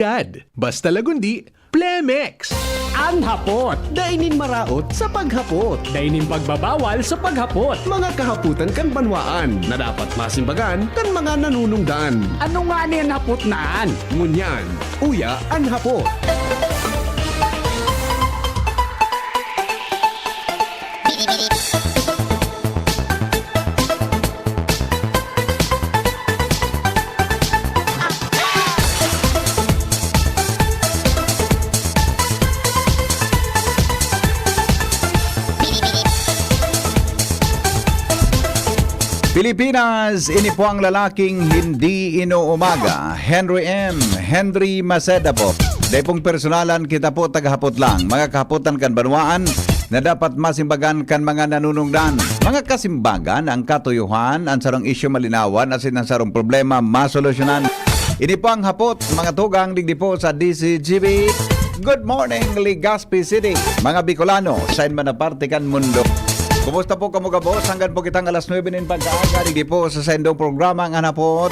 Yan, basta lagundi, Plemex. Ang hapot, Dainin maraot sa paghapot. dainin pagbabawal sa paghapot. Mga kahaputan kan banwaan na dapat masimbagan kan mga nanunungdan. Ano nga niyan hapot naan? Ngunyan, uya ang hapot. Pilipinas, ini po ang lalaking hindi inuumaga. Henry M. Henry Maceda po. Dahil pong personalan, kita po tagahapot lang. Mga kahapotan kan banwaan na dapat masimbagan kan mga nanunungdan. Mga kasimbagan, ang katuyuhan, ang sarong isyu malinawan, asin ang sarong problema masolusyonan. Ini po ang hapot, mga tugang digdi po sa DCGB. Good morning, Legazpi City. Mga Bicolano, saan man na parte kan mundo. Kumusta po kamo kabos? Hanggang po kitang alas 9 nin pagkaaga. Digdi po sa sendong programa ang hanapot.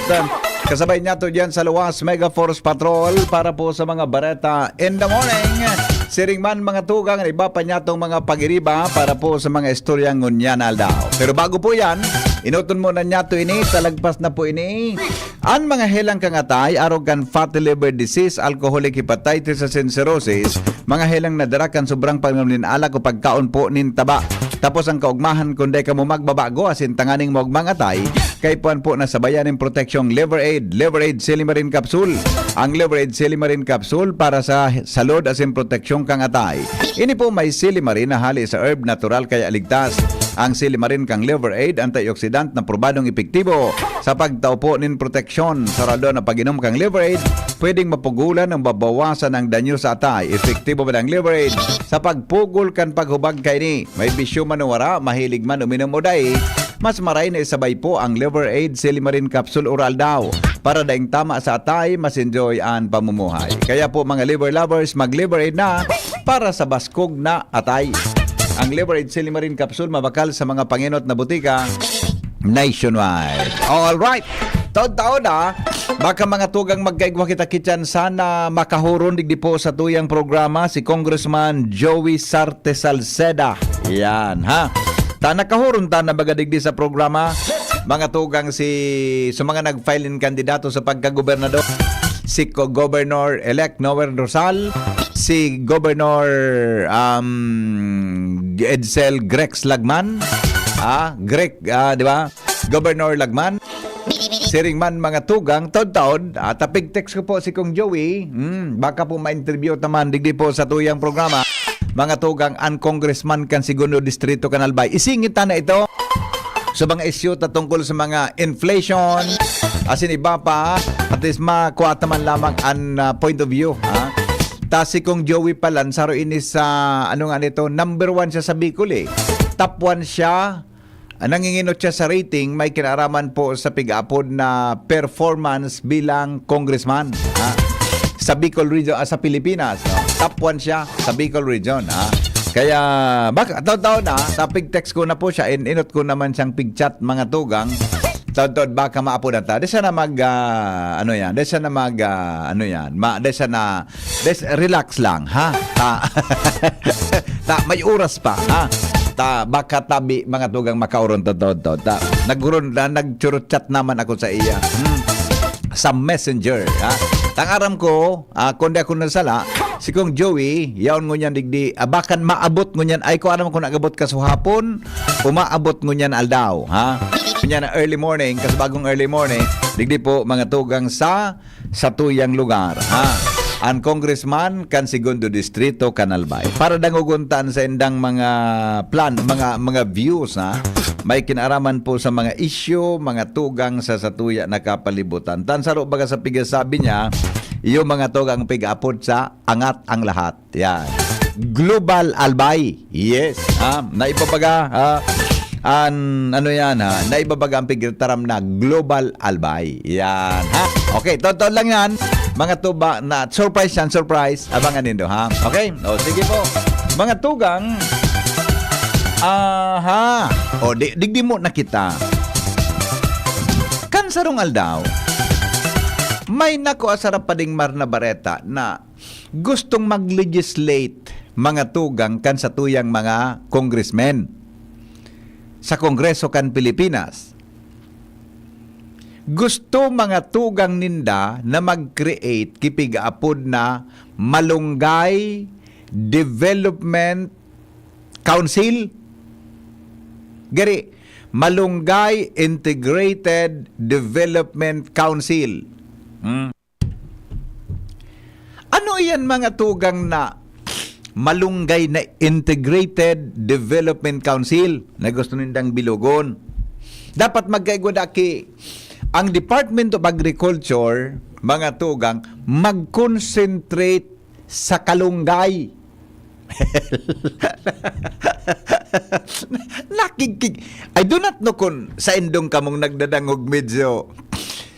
Kasabay niya to dyan sa Luwas Mega Force Patrol para po sa mga bareta in the morning. Siring man mga tugang, iba pa niya tong mga pag-iriba para po sa mga istoryang ngunyan aldaw. Pero bago po yan, inuton muna niya to ini, talagpas na po ini. Ang mga helang kangatay, arrogan fatty liver disease, alcoholic hepatitis and cirrhosis, mga helang nadarakan sobrang pagmalinala ko pagkaon po nin taba. Tapos ang kaugmahan kundi ka mo magbabago asin tanganing mo mangatay kay puan po na sabayan ng proteksyong Liver Aid Silimarin Capsule. Ang Liver Aid Silimarin Capsule para sa salud asin proteksyong kangatay. Ini po may silimarin na hali sa herb natural kaya ligtas. Ang silimarin kang Liver Aid antioxidant na probadong epektibo sa pagtao po nin proteksyon. Sarado na pag-inom kang Liver Aid, pwedeng mapugulan ang babawasan ng danyo sa atay. Epektibo ba ng Liver Aid sa pagpugol kan paghubag kay ni? May bisyo manuwara, mahilig man uminom o day. Mas maray na isabay po ang Liver Aid Silimarin Capsule Oral daw para daing tama sa atay, mas enjoy ang pamumuhay. Kaya po mga liver lovers, mag-Liver Aid na para sa baskog na atay. Ang Liver Aid Silimarin Capsule mabakal sa mga panginot na butika nationwide. Alright! Taon-taon na, baka mga tugang magkaigwa kita kityan sana makahuron digdi po sa tuyang programa si Congressman Joey Sarte Salceda. Yan ha. Ta nakahuron ta na baga digdi sa programa mga tugang sa mga nag-file in kandidato sa pagkagobernador. Si Governor-elect Noel Rosal, si Governor Edsel Grex Lagman, di ba? Governor Lagman. Siring man mga tugang, taon-taon, tapig-text ko po si Kong Joey, baka po ma-interview naman digdi po sa tuyang programa. Mga tugang, ang congressman kan segundo distrito Kanalbay. Isingit na ito sa mga issue tungkol sa mga inflation, asin iba pa, at least makuha man lamang ang point of view. Ta si Kong Joey Palan, saro ini sa, ano nga nito, number 1 siya sa Bicol eh. Top 1 siya. Nanginginot siya sa rating, may kinaraman po sa pig-apod na performance bilang congressman sa Bicol region, sa Pilipinas. No? Top 1 siya sa Bicol region. Kaya, baka taon-taon na, sa pig-text ko na po siya, inot ko naman siyang pig-chat mga tugang. Taon-taon, baka maapod na ta. Desa na relax lang, ha? May oras pa, ha? Baka tabi mga tugang makauron nagchurot-chat naman ako sa iya sa messenger tangaram ko kundi ako nasala si Kong Joey yaon ngunyan digdi bakan maabot ngunyan ay ko alam ko nagabot ka sa hapon umaabot ngunyan aldaw kanya na early morning kasi bagong early morning digdi po mga tugang sa tuyang lugar ang congressman kan segundo distrito Kanalbay para danguguntan sa indang mga plan mga views may kinaraman po sa mga issue mga tugang sa satuya na kapalibutan tansaro baga sa pigasabi niya yung mga tugang pig-apod sa angat ang lahat yan global albay yes naibabaga naibabaga ang pigtaram na global albay yan okay totoo lang yan mga tuba na surprise abangan nindo okay sige po mga tugang digdi mo na kita kan sarong aldaw may nako asarap pa ding Marna Bareta na gustong mag-legislate mga tugang kan sa tuyang mga congressmen sa Kongreso kan Pilipinas. Gusto mga tugang ninda na mag-create kipigaapod na Malunggay Development Council. Gari, Malunggay Integrated Development Council. Ano yan mga tugang na Malunggay na Integrated Development Council na gusto nindang bilugon? Dapat magkaigwadaki ang Department of Agriculture, mga tugang, mag-concentrate sa kalunggay. Nakikig. I do not know kung sa indong kamong nagdadangog medyo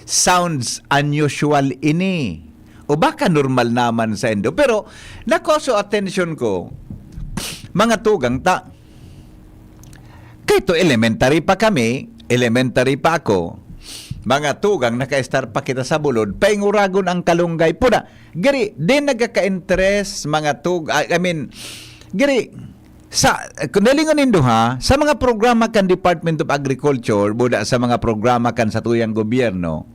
sounds unusual ini. O baka normal naman sa indo. Pero nakoso attention ko, mga tugang ta. Kahit elementary pa kami, elementary pa ako, mga tugang naka-star pa kita sa bulod, painguragon ang kalunggay. Puna, giri, din nagkaka-interest mga giri, kung nalingon nindo ha, sa mga programa kan Department of Agriculture, buda sa mga programa kan sa tuyang gobyerno,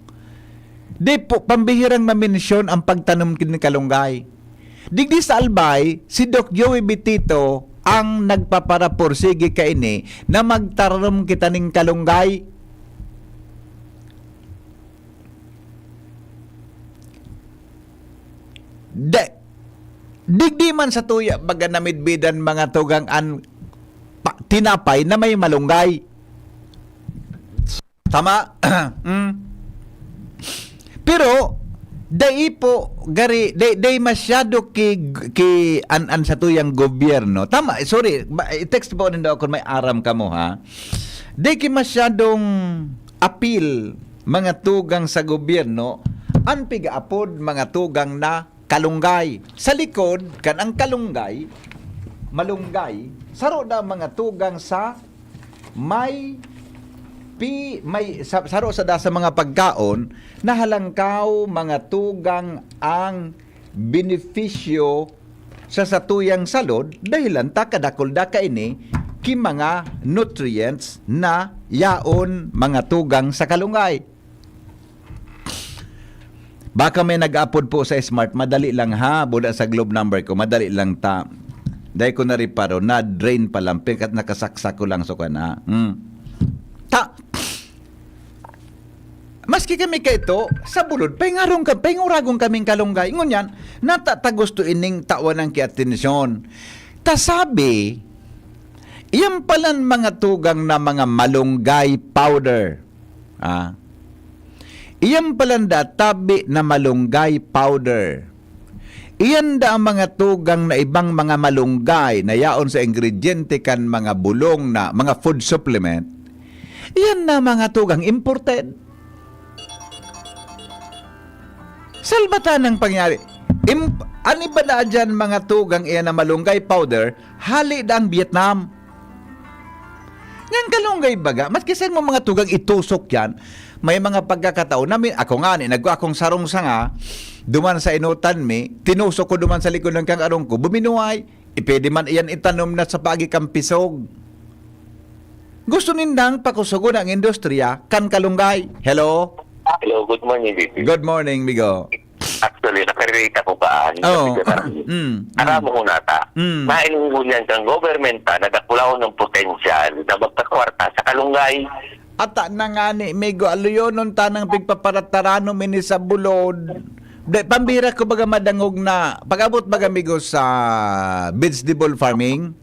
di po, pambihirang mamensyon ang pagtanom kin kalunggay. Digdi sa Albay, si Doc Joey Bitito ang nagpaparaporsige kaini na magtanom kita ning kalunggay. Digdi man sa tuya baga namidbidan mga tugang tinapay na may malunggay. Tama? Pero dai po gari dai masyado ki an sa tuyang gobyerno. Tama, sorry, text po nindo ako may aram kamo ha. Dai ki masyadong appeal mga tugang sa gobyerno an pigaapod mga tugang na kalunggay. Sa likod kan ang kalunggay, malunggay, saro da mga tugang sa may saro sa da sa mga pagkaon na halangkaw mga tugang ang benepisyo sa satuyang salod dahilan ta kadakol da kaini ki mga nutrients na yaon mga tugang sa kalunggay. Baka may nag-upload po sa Smart, madali lang ha, buda sa globe number ko, madali lang ta. Dahil ko na riparo, na-drain pa lang, pikat nakasaksak ko lang so ka na. Maski kami kaito, sa bulod, penguragong kaming kalunggay. Ngunyan, natatagusto ining tawan ng kiatensyon. Tasabi, iyan palan mga tugang na mga malunggay powder. Iyan palanda tabi na malunggay powder. Iyan da ang mga tugang na ibang mga malunggay na yaon sa ingrediente kan mga bulong na mga food supplement. Iyan na mga tugang imported. Salbatan ang pangyari. Ani ba na dyan mga tugang iyan na malunggay powder, hali da ang Vietnam. Yan kalunggay baga, matkisan mo mga tugang itusok yan, may mga pagkakataon namin, ako nga akong sarong sanga, duman sa inutan mi, tinusok ko duman sa likod ng kang arong ko, buminuay, ipwede man iyan itanom na sa pagikampisog. Gusto nindang pakusugo ng industriya, kan kalunggay. Hello? Hello, good morning, Bibi. Good morning, Migo. Actually, nakarelate ako pa. Aram mo na ta. Mainungunan kang government ta, nadakulaw ng potensyal na magkakwarta sa kalunggay. Ata na nga ni Migo, aluyon nun tanang pigpaparattarano mini sa bulod. Pambira ko baga madangog na, pag-abot baga Migo sa vegetable farming.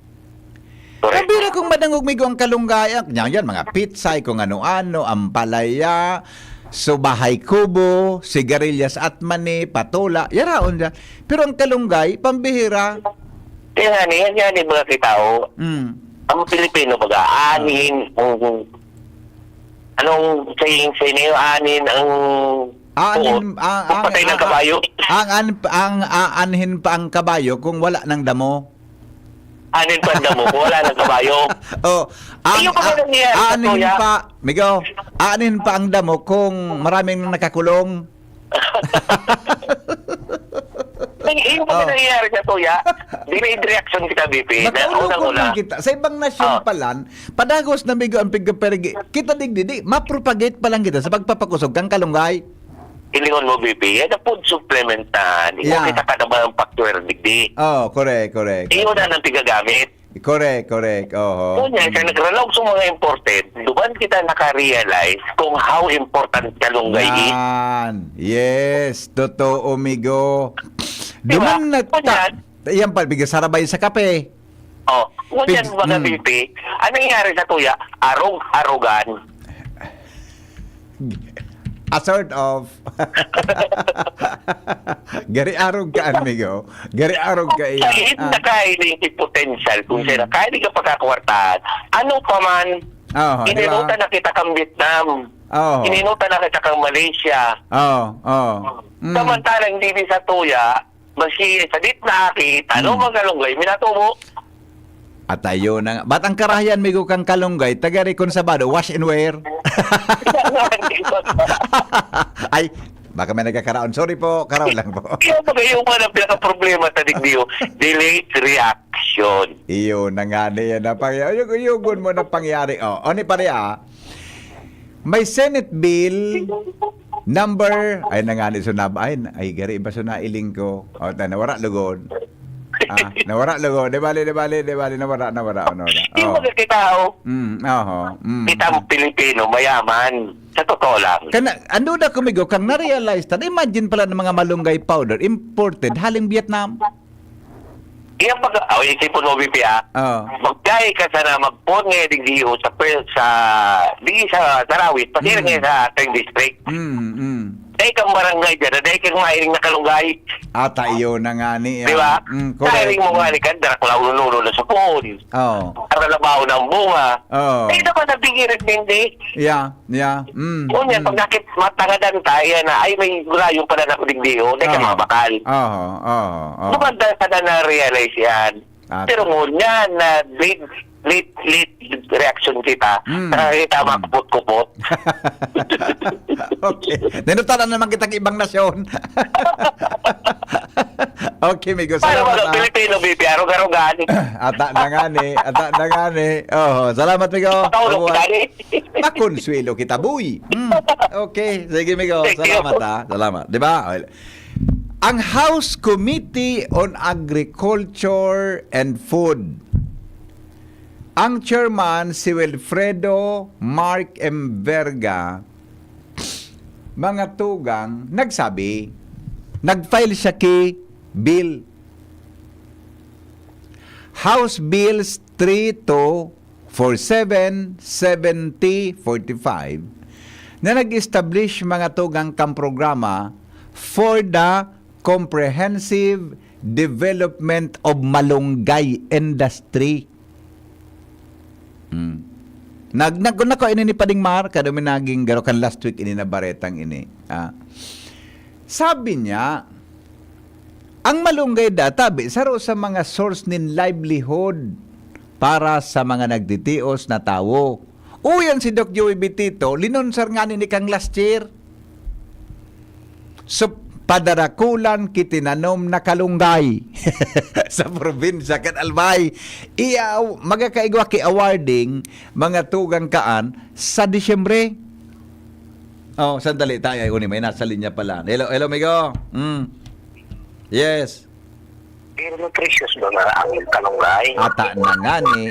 Pambira kong madangog Migo ang kalunggay. Yan, mga pitsay, kung ano-ano, ampalaya, subahay kubo, sigarilyas at mani, patola, yaraon dyan. Pero ang kalunggay, pambihira. Yan mga kitao. Ang Pilipino baga, anin, anong saying niyo, anin ang patay ng kabayo. Ang aanhin pa ang kabayo kung wala ng damo. Anin pa ang damo kung wala ng kabayo. Aanhin pa, Migo, aanhin pa ang damo kung maraming nakakulong. Yung pag nangyayari sa tuya, delayed reaction kita, BP. Magkaulog kita. Sa ibang nasyon palan, padagos na migo ang pigkaperigi. Kita digdidi, mapropagate pa lang kita sa pagpapakusog kang kalunggay. Ilingon mo, BP, yan ang food supplement na Yeah. kita ka naman ang factor digdi. Oh, correct. Iyon na nang tigagamit. Correct. Oho. Kunya, sa nagralaw sa mga imported, duman kita naka-realize kung how important kalunggay is. Yan. Yes, totoo, migo. Diba? Duman Kunyan. Yan pa, bigasarabay sa kape. Oh, ngunyan Pigs, mga BP, ang nangyayari sa tuya, arugan. A sort of. Gari arog ka, amigo. Gari arog ka iya. Kahit nakahiling potential, kung siya nakahiling ka pagkakwartahan, ano pa man, Oh, di ba? ininutan na kita kang Vietnam, Oh. ininutan na kita kang Malaysia. Oh. Samantalang hindi sa tuya, maski sa dit na akit, ano magalunggay, minatubo. At ayun na nga. Ba't ang karahayan, migo kang kalunggay, tagari konsabado, wash and wear? Ay, baka may nagkakaraon. Sorry po, karaon lang po. Kaya pag yung mga pinaka-problema sa digdiyo, delayed reaction. Iyo na nga niya na pangyari. Yugon mo na pangyari. O ni pare may Senate Bill number, ay nangani sunab, ay gari ba sunailing ko? O, nawara lugon. Nawara lugon. Di bali, nawara. Hindi mo kitao, kita mo Pilipino, mayaman. Sa totoo lang. Ano na kumigo, kang na-realize ta, imagine pala ng mga malunggay powder, imported, haling Vietnam. Iyan pag, isipon mo, BP, magkaya ka sana magpon ngayon digdiyo sa Tarawit, pati rin ngayon sa ating district. Dahil kang barangay dyan, dahil kang mahiling na kalunggay. Ata iyo na nga ni. Di ba? Correct. Mahiling mo nga ni Kandra, kulaw-lulo na sa phone. Para labaw ng bunga. Eh, naman nabigirit hindi. Yeah. Ngunyan, pag nakit matangadan tayo na, ay may gurayong pala na kudigdiyo, dahil kang mabakal. Lumanda ka na realize yan. Pero ngunyan, na late reaction kita, nakakita makupot-kupot. Okay. Ninutaran naman kita ng ibang nasyon. Okay, migo. Para Salamat. mga Pilipino, BP, arog-arogan. Ata na nga ni. Oh, salamat, migo. Patawag kita ni. Makonsuelo kita, buy. Okay, sige, migo. Thank you. Salamat, Salamat. Di ba? Ang House Committee on Agriculture and Food, ang chairman si Wilfredo Mark M. Verga, mga tugang, nag-file siya kay Bill. House Bills 3247, 70, 45 na nag-establish mga tugang kang programa for the comprehensive development of malunggay industry. Nako ini ni Pading Mar, kada naging garo kan last week ini na baretang ini. Sabi niya, ang malunggay databi saro sa mga source nin livelihood para sa mga nagditios na tawo. Uyan si Doc Joey Bitito, linonsar nga ni kang last year. So, padarakulan kitinanom na kalunggay sa probinsya kan Albay. Iyaw magakaigwa ki awarding mga tugang kaan sa Disyembre. Oh, sandali tayo uni may nasa linya pala. Hello amigo. Yes. Pero nutritious ba nga ang kalunggay? Ata na nga ni.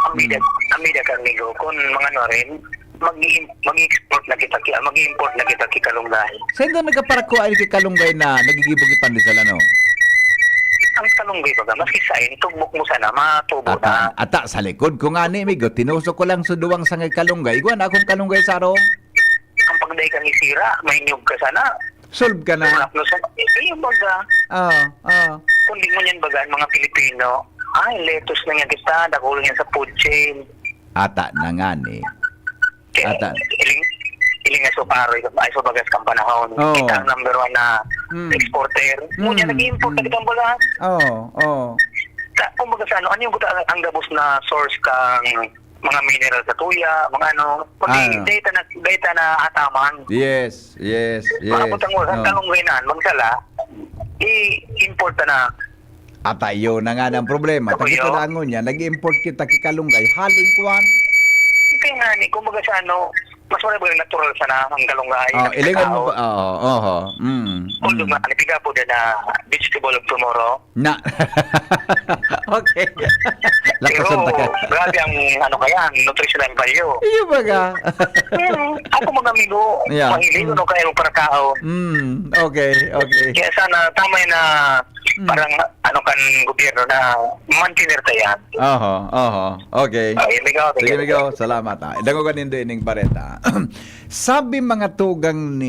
Amida kang nigo kung mga rin mag-export na kita ki kalunggay. Saan ka nagkaparako ay kay kalunggay na nagigibog ipandisal ano? Ang kalunggay baga, maski sain, tugbok mo sana, matubo na. Ata sa likod ko nga ni migo, tinusok ko lang suduwang sangay kalunggay. Iguan akong kalunggay sarong. Ang pagday kang isira, mahinyog ka sana. Solve ka na. Yung baga, kung di mo yan baga, mga Pilipino, lettuce na yan kita, dakulo yan sa food chain. Ata na nga ni. Ata. Iling nga so paro, ay so bagas kang panahon. Kita ang number 1 na exporter. Muna nag-import na kitang bagas. Kung baga sa ano yung ang gabos na source kang mga mineral sa tuya, mga ano, kundi data na hataman. Yes. Mga butang mo, sa kalungginan, magsala, i-import na. At ayo na nga ng problema. Ako Tagito yun. na ngo niya, nag-import kita kikalunggay, haling kuan. Kaya nga ni, kumbaga sa ano, mas wala ba yung natural sana ang galunggay. Ilingan mo pa. Although nga, nipiga po din na vegetable of tomorrow. Na. Okay. Pero, Lakasan ta ka. grabe ang ano kaya, ang nutritional value. Iyo ba ka? Ako mga amigo, Yeah. mahilig ano kayo para kao. Okay. Kaya sana tama yun na parang ano kan gobyerno na mantinir tayan. Okay. Sige, Migo. Salamat. Idango ka nindo ining bareta. Sabi mga tugang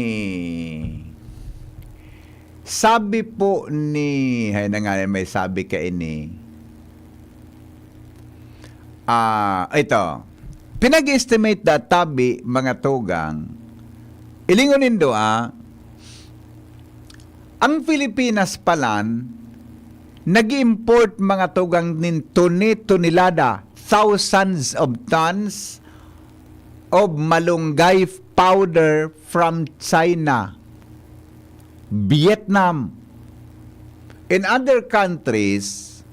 sabi po ni, hay na nga may sabi ka ini. Ito. Pinag-estimate da tabi mga tugang. Ilingon nindo ang Pilipinas palan nag-import mga tugang nin tonelada, thousands of tons of malunggay powder from China, Vietnam. In other countries,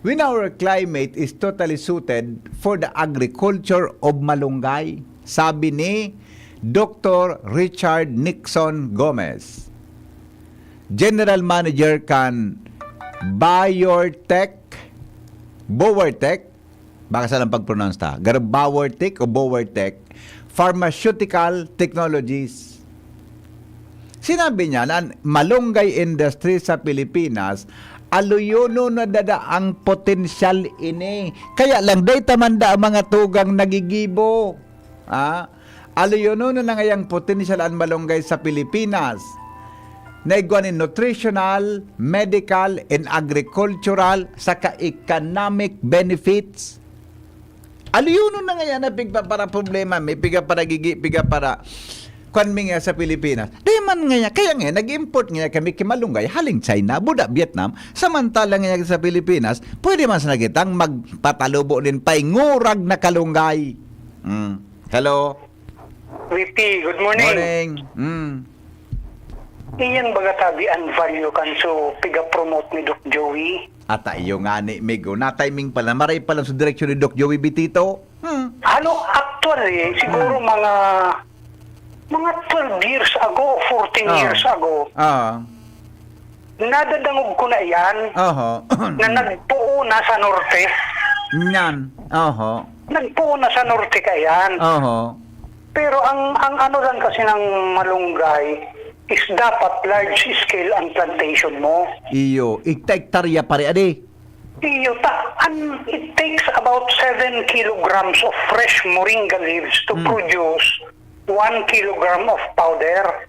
when our climate is totally suited for the agriculture of malunggay, sabi ni Dr. Richard Nixon Gomez, General Manager kan Bowertech, baka salang pag-pronounce ta, Bowertech o Bowertech Pharmaceutical Technologies. Sinabi niya na malunggay industry sa Pilipinas, aluyono na dada ang potensyal ini. Kaya lang, day tamanda ang mga tugang nagigibo. Aluyono na ngayang potensyal ang malunggay sa Pilipinas. Naiguanin nutritional, medical, and agricultural saka economic benefits. Aluyono na ngayon na pigpa para problema, may piga para piga para kwanmi nga sa Pilipinas. Di man nga, kaya nga, nag-import nga kami kimalunggay, haling China, Buda, Vietnam, samantala nga sa Pilipinas, pwede man sa nagitang magpatalubo din pa'y ngurag na kalunggay. Hello? VP, good morning. Morning. Iyan baga tabi ang value kan so piga-promote ni Doc Joey? At iyo nga ni Migo, na timing pala, maray pala sa direksyon ni Doc Joey Bitito. Ano, actually, siguro mga 12 years ago, 14 years ago, nadadangog ko na yan na nagpuo na sa norte. Nagpuo na sa norte ka yan. Pero ang ano lang kasi ng malunggay is dapat large scale ang plantation mo. Iyo, ikta-ektarya pare ade. Iyo, it takes about 7 kilograms of fresh moringa leaves to produce 1 kilogram of powder.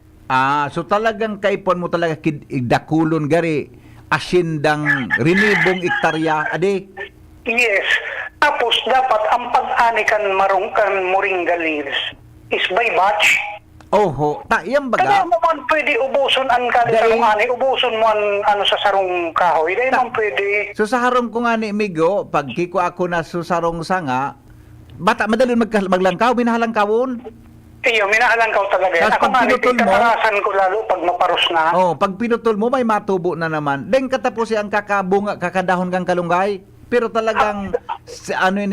So talagang kaipon mo talaga dakulon gari asindang rinibong ektarya ade. Yes. Tapos dapat ang pag-ani kan moringa leaves is by batch. Iyang baga. Kaya mo man pwede ubuson ang sarong ani, ubuson mo ano sa sarong kahoy. Dahil man pwede. So sa harong ko nga ni Migo, pag kiko ako na sa sarong sanga, bata madali maglangkaw, minahalangkawon. Iyo, minahalangkaw talaga. Tapos Ako pag nga, pinutol mo, pinakarasan ko lalo pag maparos na. pag pinutol mo, may matubo na naman. Then katapos ang kakabunga, kakadahon kang kalunggay. Pero talagang,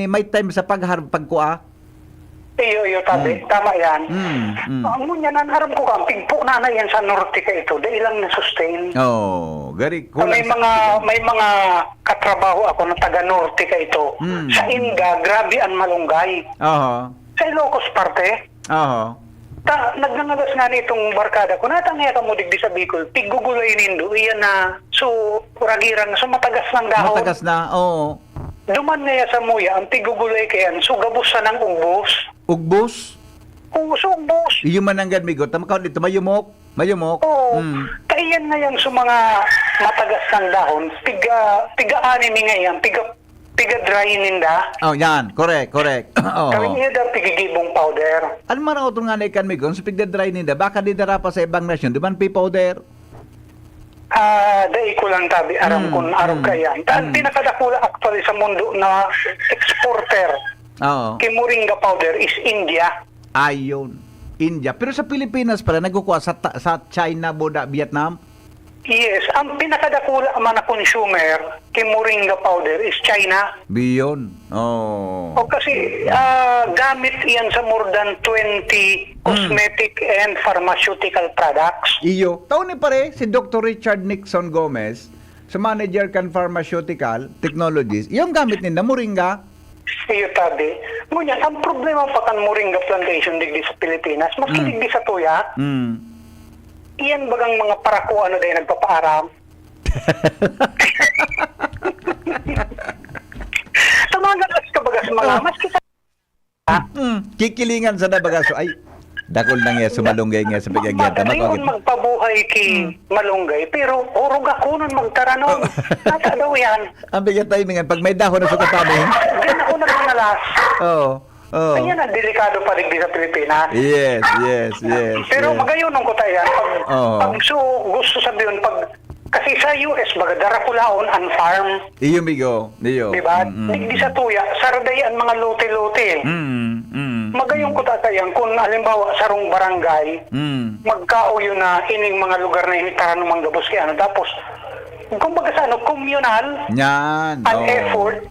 may time sa pagkua. Iyo, tabi. Tama yan. Ang ngunyan, nanharap ko kang pigpo na yan sa norte ka ito. Dahil lang na-sustain. Very cool. May mga katrabaho ako na taga-norte ka ito. Sa Inga, grabe ang malunggay. Sa Ilocos parte. Nagnangagas nga nitong barkada ko. Natangya ka mo digdi sa Bicol. Tigugulay nindo. Iyan na. So, kuragirang. So, matagas ng dahon. Matagas na, Duman nga sa muya, ang tigugulay kayan, so gabos sa ng ugbos. Ugbos? Oo, so ugbos. Iyo mananggad, Migo. Tamakao dito, mayumok. Oo. Kaiyan nga yan sa mga matagas ng dahon, piga-ani nga yan, piga-dry ninda. Yan. Correct. Kawin niya daw pigigibong powder. Ano man ako itong nga na ikan, Migo? Sa pigdadry ninda, baka di dara pa sa ibang nasyon, di ba pay powder? Dahil ko lang tabi, aram kaya. Ang pinakadakula actually sa mundo na exporter Oo. kay moringa powder is India. Ayun. India. Pero sa Pilipinas pala, nagkukuha sa China, Boda, Vietnam? Yes, ang pinakadakula man na consumer kay moringa powder is China. Biyon. Oh. O kasi gamit yan sa more than 20 cosmetic and pharmaceutical products. Iyo. Taon ni pare, si Dr. Richard Nixon Gomez, sa manager kan Pharmaceutical Technologies, yung gamit nila, moringa. Iyo tabi. Ngunyan, ang problema pa kan moringa plantation digdi sa Pilipinas, maski digdi sa tuya, iyan bagang mga parako ano dahil nagpapaaram. Tamagas ka bagas mga, maski sa Kikilingan sa nabagaso. Ay, dakol na nga sumalunggay nga sa pagkagyata. Magaling magpabuhay ki malunggay, pero urog ako nun magtaranon. Nasa daw yan. Ang bigat tayo nga, pag may dahon na sa kapanin. Diyan ako nagmanalas. Oo. Oh. Ayan ang delikado pa rin sa Pilipinas. Yes. Pero magayon ang kutayan. Pag gusto sabihin, kasi sa US, baga darakulaon ang farm. Iyo, migo. Iyo. Diba? Di sa tuya, sarday ang mga lote-lote. Magayon ko tatayan, kung halimbawa sarong barangay, magkauyo na ining mga lugar na initaran ng mga gabos kaya ano. Tapos, kung baga sa ano, communal, yan. an effort,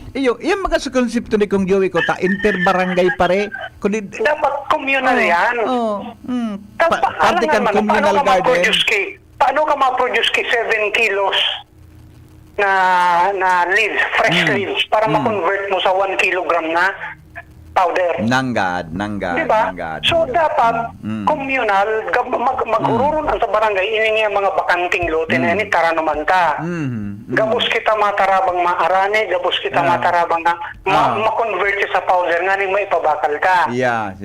Iyo, yung mga sa konsepto ni Kong Joey ko, inter-barangay pare. dapat communal yan. Tapos, Parte kan communal garden. Paano ka ma-produce ki 7 kilos na leaves, fresh leaves, para ma-convert mo sa 1 kilogram na powder? Nanggad. Diba? So, dapat communal, maghururon sa barangay, ini nga mga bakanting lote na yan, tara naman ta. Gabos kita matarabang maarane, gabos kita matarabang na ma-convert sa powder, nga ning maipabakal ka. Yes.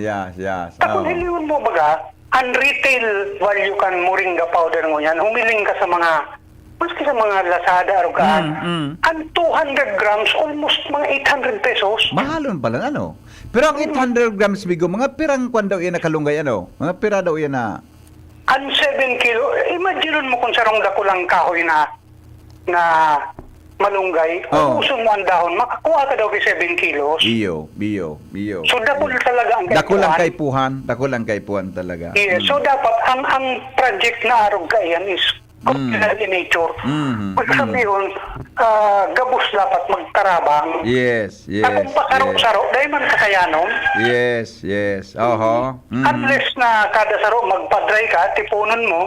Kung hiliwan mo baga, ang retail value kan moringa powder mo yan, humiling ka sa mga, maski sa mga Lazada, Arugaan, ang 200 grams, almost mga 800 pesos. Mahalon pala, ano? Pero ang 800 grams, bigo, mga pirang kwan daw yan na kalunggay, ano? Mga pira daw yan na... Ang 7 kilo, imagine mo kung sarong dakulang kahoy na malunggay, ubuson mo ang dahon, makakuha ka daw kay 7 kilos. Iyo. So, dakul talaga ang Dakulang kaipuhan talaga. Yeah, so dapat ang project na arog kayan is communal in nature. Pag sabihin, gabos dapat magtarabang. Yes. Kung pasaro-saro, dahil man kakayanon. Yes. Oho. Unless na kada saro magpa-dry ka, tipunon mo,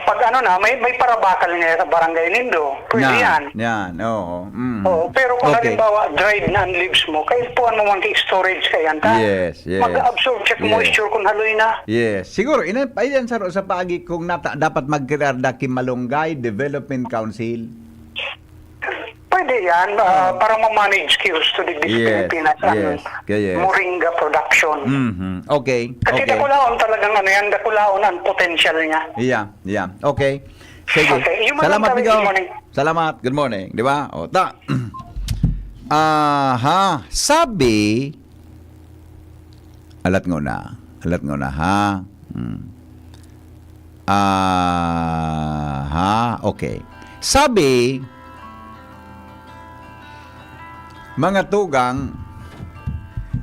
pag ano na, may parabakal nga sa barangay nindo. Pwede yan. Oo. Oo, pero kung halimbawa dried na ang leaves mo, kaya puan mo man storage kayan ta. Yes. Mag-absorb check moisture kung haloy na. Yes. Siguro, ayan sa paagi kung dapat mag-create Malunggay Development Council. Pwede yan, para ma-manage skills to the Pilipinas ang moringa production. Okay. Kasi dakulaon talagang ano yan, dakulaon ang potential niya. Yeah. Okay. Sige. Okay. Salamat, Migo. Good morning. Salamat. Good morning. Di ba? O, sabi, alat ngo na, ha? Okay. Sabi, mga tugang,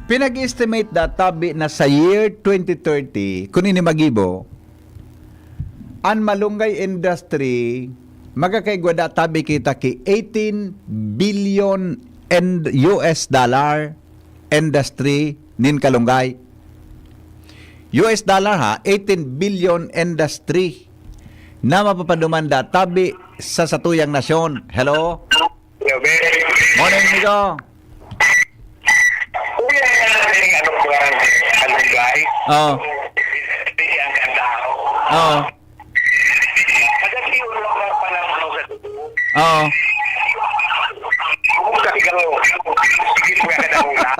pinag-estimate tabi na sa year 2030, kung ini magibo, ang malunggay industry, magkakaigwada tabi kita ki 18 billion US dollar industry nin kalunggay. US dollar ha, 18 billion industry na mapapadumanda tabi sa satuyang nasyon. Hello? Morning, Migo. Ano po ang kalunggay? Oo. Ang kandao. Oo. Kasi yung lugar pa lang sa dugo. Oo. Kung kasi gano'n, sige mo ka na una.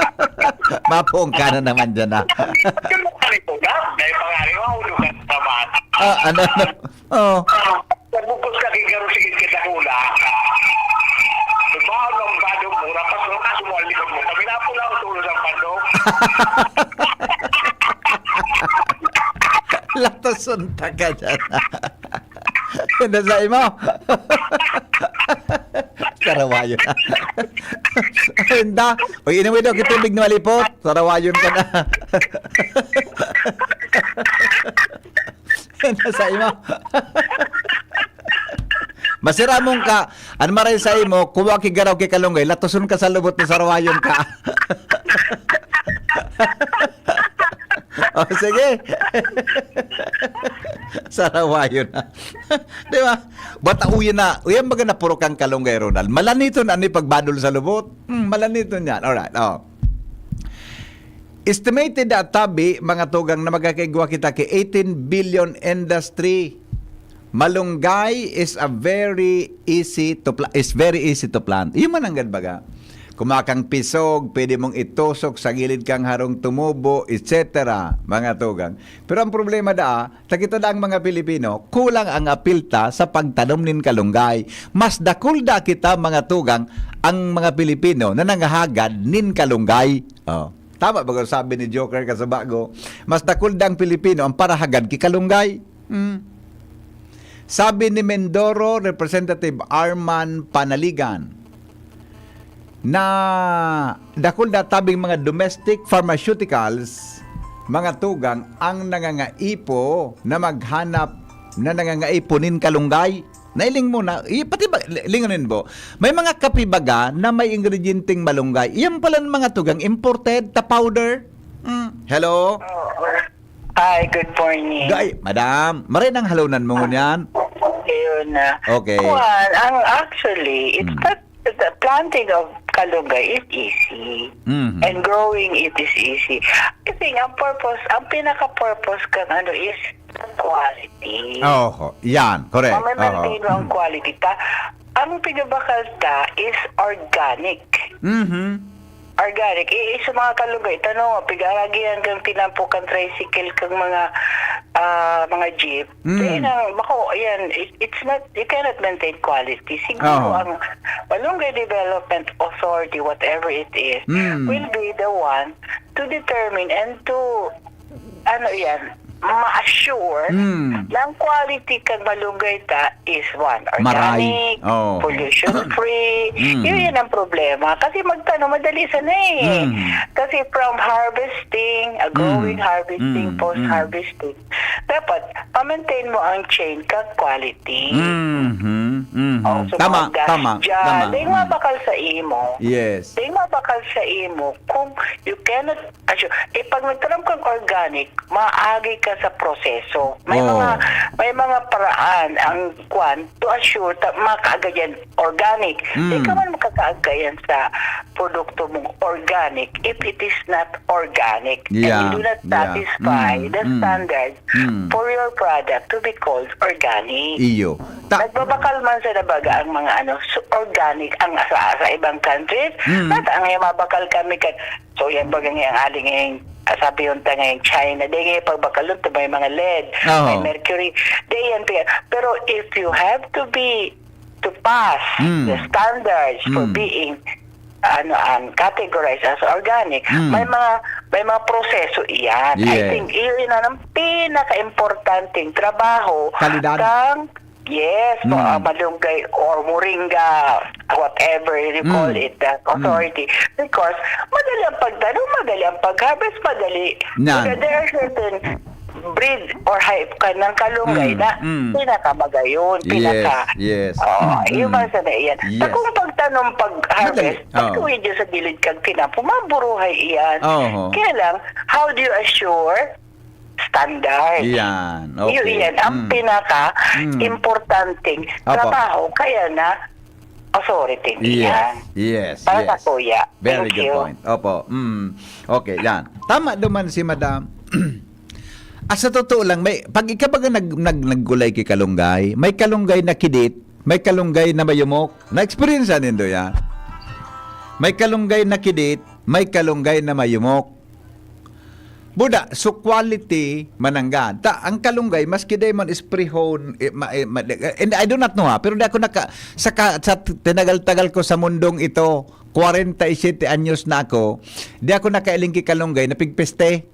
Mapong ka na naman dyan, ha? Dahil pangalim mo, ulugan sa mata. Ano? Oo. Nagbukos ka kigaro sige kita hula. Bahaw ng badong mo, rapas mo na sumuha likod mo. Kami na po lang utulog ang padong. Latasunta ka dyan. Nasay mo? Sarawayon. Hindi. O inuwi daw kitubig na malipot. Sarawayon ka na. Nasa imo. Masira mong ka, ano maray sa imo, kuwa ki garaw ki kalunggay, latuson ka sa lubot ni sarawayon ka. O, sige. Sarawayon na. Di ba? Batauyan na. Uyan baga na puro kang kalunggay, Ronald. Malanito na ni pagbadol sa lubot. Malanito niyan. Alright, Estimated at tabi, mga tugang na magkakaigwa kita ki 18 billion industry. Malunggay is very easy to plant. Yung mananggad baga. Kumakang pisog, pwede mong itusok sa gilid kang harong tumubo, etc. Mga tugang. Pero ang problema takita ang mga Pilipino, kulang ang apilta sa pagtanom nin kalunggay. Mas dakulda kita mga tugang ang mga Pilipino na nangahagad nin kalunggay. Tama ba kung sabi ni Joker Kasabago? Mas dakulda ang Pilipino ang parahagad ki kalunggay. Sabi ni Mindoro Representative Arman Panaligan na dakulda tabing mga domestic pharmaceuticals, mga tugang, ang nangangaipo na maghanap na nangangaiponin kalunggay. Nailing muna, pati ba, linganin mo, may mga kapibaga na may ingredienting malunggay. Iyan pala ng mga tugang, imported, ta powder. Hello? Hi, good morning. Madam, maray nang halunan mo ngunyan. Ayun na. Okay. Actually, it's not, the planting of kalunggay is easy. And growing it is easy. I think ang pinaka-purpose kang is quality. Yan, correct. Maintain ang quality ta. Ang pinabakal ta is organic. Organic. Sa mga kalunggay, tanong, pig-aragihan kang tinampo kang tricycle kang mga jeep. It's not, you cannot maintain quality. Siguro ang Malunggay Development Authority, whatever it is, will be the one to determine and to ma-assure na ang quality kag malunggay ta is one, organic, pollution-free. Yun ang problema. Kasi magtanong, madali sana Kasi from harvesting, growing harvesting, post-harvesting, dapat ma-maintain mo ang chain kag quality. So Tama. Dahil mabakal sa imo. Yes. Dahil mabakal sa imo, kung you cannot assure, pag nagtanong kang organic, maagi ka sa proseso. May mga paraan ang to assure makaagayan organic. Di ka man makakaagayan sa produkto mong organic if it is not organic. And you do not satisfy the standard for your product to be called organic. Iyo. Nagbabakal man sa nabaga ang mga organic ang sa ibang countries. At ang mabakal kami so yan baga ang aling ngayon sabi yung ngayong China, di ngayon pagbakalun to may mga lead, may mercury, di yan. Pero if you have to pass the standards for being categorized as organic, may mga proseso iyan. I think iyon ang pinaka-importanting trabaho kang malunggay or moringa, whatever you call it, that authority. Because madali ang pagtanong, madali ang pag-harvest, madali. There are certain breed or hype ka ng kalunggay na pinakamagayon, yung mga sana iyan. Sa kung pagtanong pag-harvest, pagkuhin dyan sa gilid kang tinampo, maburuhay iyan. Kaya lang, how do you assure standard? Yan. Okay. Yun ang pinaka-importanting trabaho. Kaya na authority yan. Yes. Para sa kuya. Very Thank good you. point. Opo. Okay, yan. Tama naman si Madam. Sa totoo lang, pag ikaw baga naggulay kay kalunggay, may kalunggay na kidit, may kalunggay na mayumok. Na-experience nindo yan. May kalunggay na kidit, may kalunggay na mayumok. Buda, so quality mananggad. Ang kalunggay, maski day man is pre-honed, and I do not know pero di ako sa tinagal-tagal ko sa mundong ito, 47 anyos na ako, di ako nakailing ki kalunggay na pigpeste.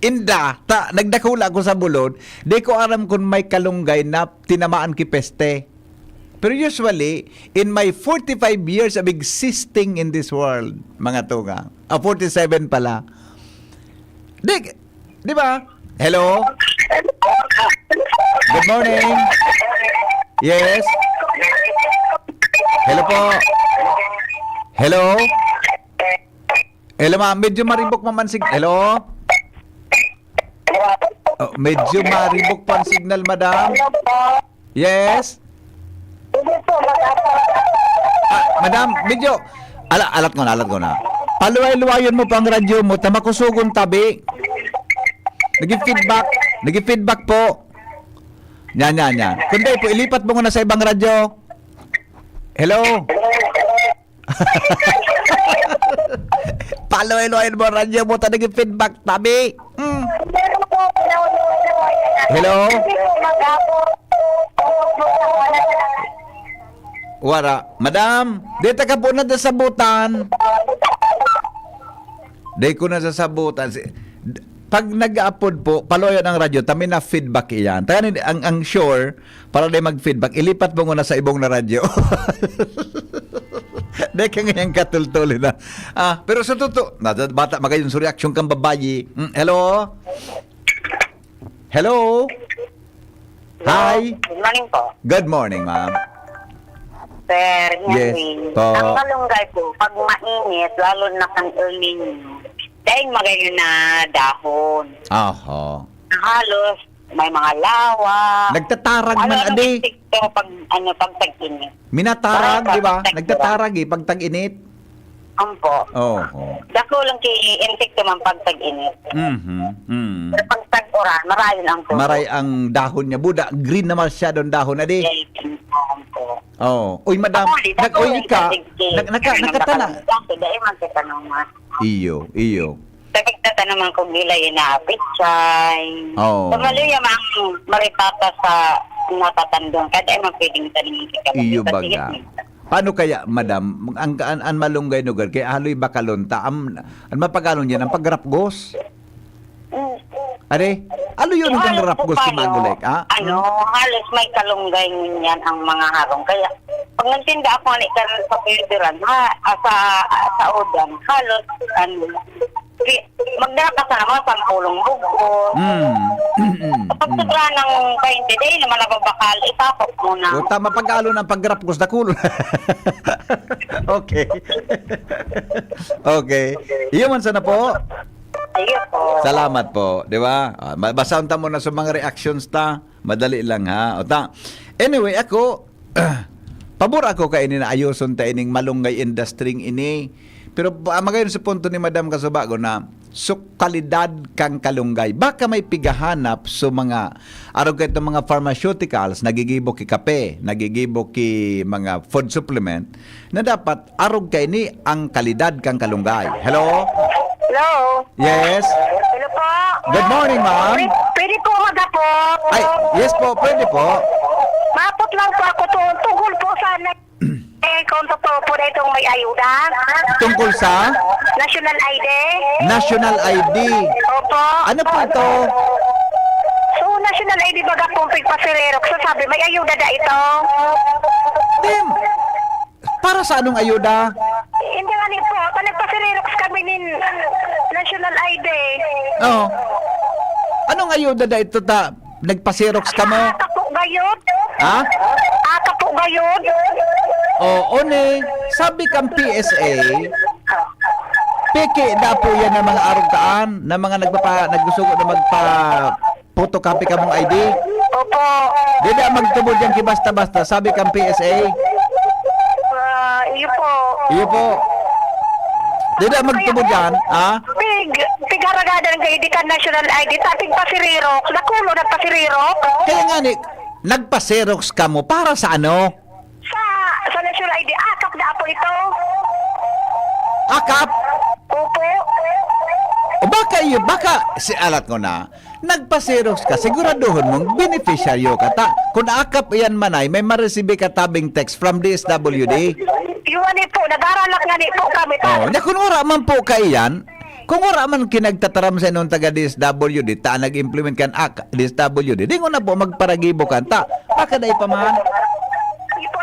Nagdakula ako sa bulod, di ko aram kung may kalunggay na tinamaan ki peste. Pero usually, in my 45 years of existing in this world, mga tunga, 47 pala. Di ba? Hello? Good morning. Yes? Hello po. Hello? Hello, ma'am. Medyo maribok mamansig. Hello? Oh, medyo maribok pa ang signal, madam. Yes? Madam, medyo... alat ko na. Paluway-luwayon mo pang radyo mo, tamakusugon tabi. Nag-feedback po. Yan. Kundi po, ilipat mo na sa ibang radyo. Hello? Paluway-luwayon mo radyo mo, nag-feedback tabi. Hello? Wara. Madam, dito ka po na sabutan. Day ko na sasabutan. Pag nag-upload po, paloyan ang radyo, tami na feedback iyan. Tayo ang sure, para day mag-feedback, ilipat mo na sa ibong na radyo. Day ka ngayang katultuli na. Pero sa totoo, bata, magayon sa reaksyon kang babayi. Hello? Hello? Hi? Good morning po. Good morning, ma'am. Sir, Yes, Henry. po. Ang malunggay po, pag mainit, lalo na kang early dahil magayon na dahon. Oho. Halos may mga lawa. Nagtatarag man, adi. Insekto pag tag-init. Minatarag, Para di ba? pag- Nagtatarag pag tag-init. Ampo. Oo. Dako lang kay insekto man pag tag-init. Pero pag tag-uran, marayon ang tubo. Maray ang dahon niya. Buda, green naman siya doon dahon, adi. Yes, ampo. Oh. Uy, madam, nag-uy ka. Nakatana. Dahil man kita naman. Iyo. Tapos naman kung gilay na pichay. Oo. Pamaluya mang maritata sa natatandong. Kada ay man pwedeng tanongin ka. Iyo baga. Paano kaya, madam, ang malunggay nugar, kaya haloy bakalunta, ang mapagalon yan, ang pagrapgos? Are, ano yun ang rapgos si Magulek, ha? Halos may kalunggay niyan ang mga harong. Kaya, pag nagtinda ako sa pilderan, sa udan, halos, magdakasama sa pulong bugos. Kapag sobra ng 20 day, naman nababakal, itapok muna. O tama pag-alo ng pagrapgos na kulo. Okay. Okay. Iyo man sana po. Sige po. Salamat po, di ba? Basahan ta mo na sa mga reactions ta. Madali lang ha. O ta. Anyway, ako pabor ako kay ini na ayoson ta ining malunggay industry ini. Pero magayon sa punto ni Madam Kasubago na kalidad kang kalunggay. Baka may pigahanap sa mga araw kahit ng mga pharmaceuticals, nagigibo ki kape, nagigibo ki mga food supplement, na dapat araw kay ni ang kalidad kang kalunggay. Hello? Hello? Yes? Hello po? Good morning, ma'am. Pwede po magapot? Ay, yes po, pwede po. Mapot lang po ako tungkol po sana. Kung totoo po na itong may ayuda. Tungkol sa National ID. National ID. Opo. Ano po ito? So, National ID baga pong pigpasirero. So, sabi, may ayuda da ito. Tim, para sa anong ayuda? Hindi nga po. Pag nagpasirero kami ni National ID. Oh. Anong ayuda da ito ta? Nagpa-Xerox ka mo? Kapo gayod. Ha? Kapo gayod. Oo, ne. Sabi kang PSA, peke na po yan ng mga arugtaan, na mga naggusugo na magpa-photocopy ka mong ID. Opo. Di na magtubod yan basta-basta. Sabi kang PSA. Iyo po. Iyo po. Di na magtubod yan, ha? Pigaragada ng kayo, di ka National ID, taping pasiriro, nakulo na pasiriro. Kaya nga ni, nagpa-Xerox ka mo para sa ano? Sa National ID, akap na po ito. Akap? Opo. O baka, alat ko na, nagpa-Xerox ka, siguraduhon mong beneficiaryo ka ta. Kung akap yan manay, may maresibe ka tabing text from DSWD. Yung po, nag-aralak nga ni po kami. Oh, na kung wala man po kaiyan, kung wala man kinagtataram sa inong taga DSWD, ta nag-implement kan DSWD, di ko na po magparagibo kan ta. Baka dahi pa man. Hindi po,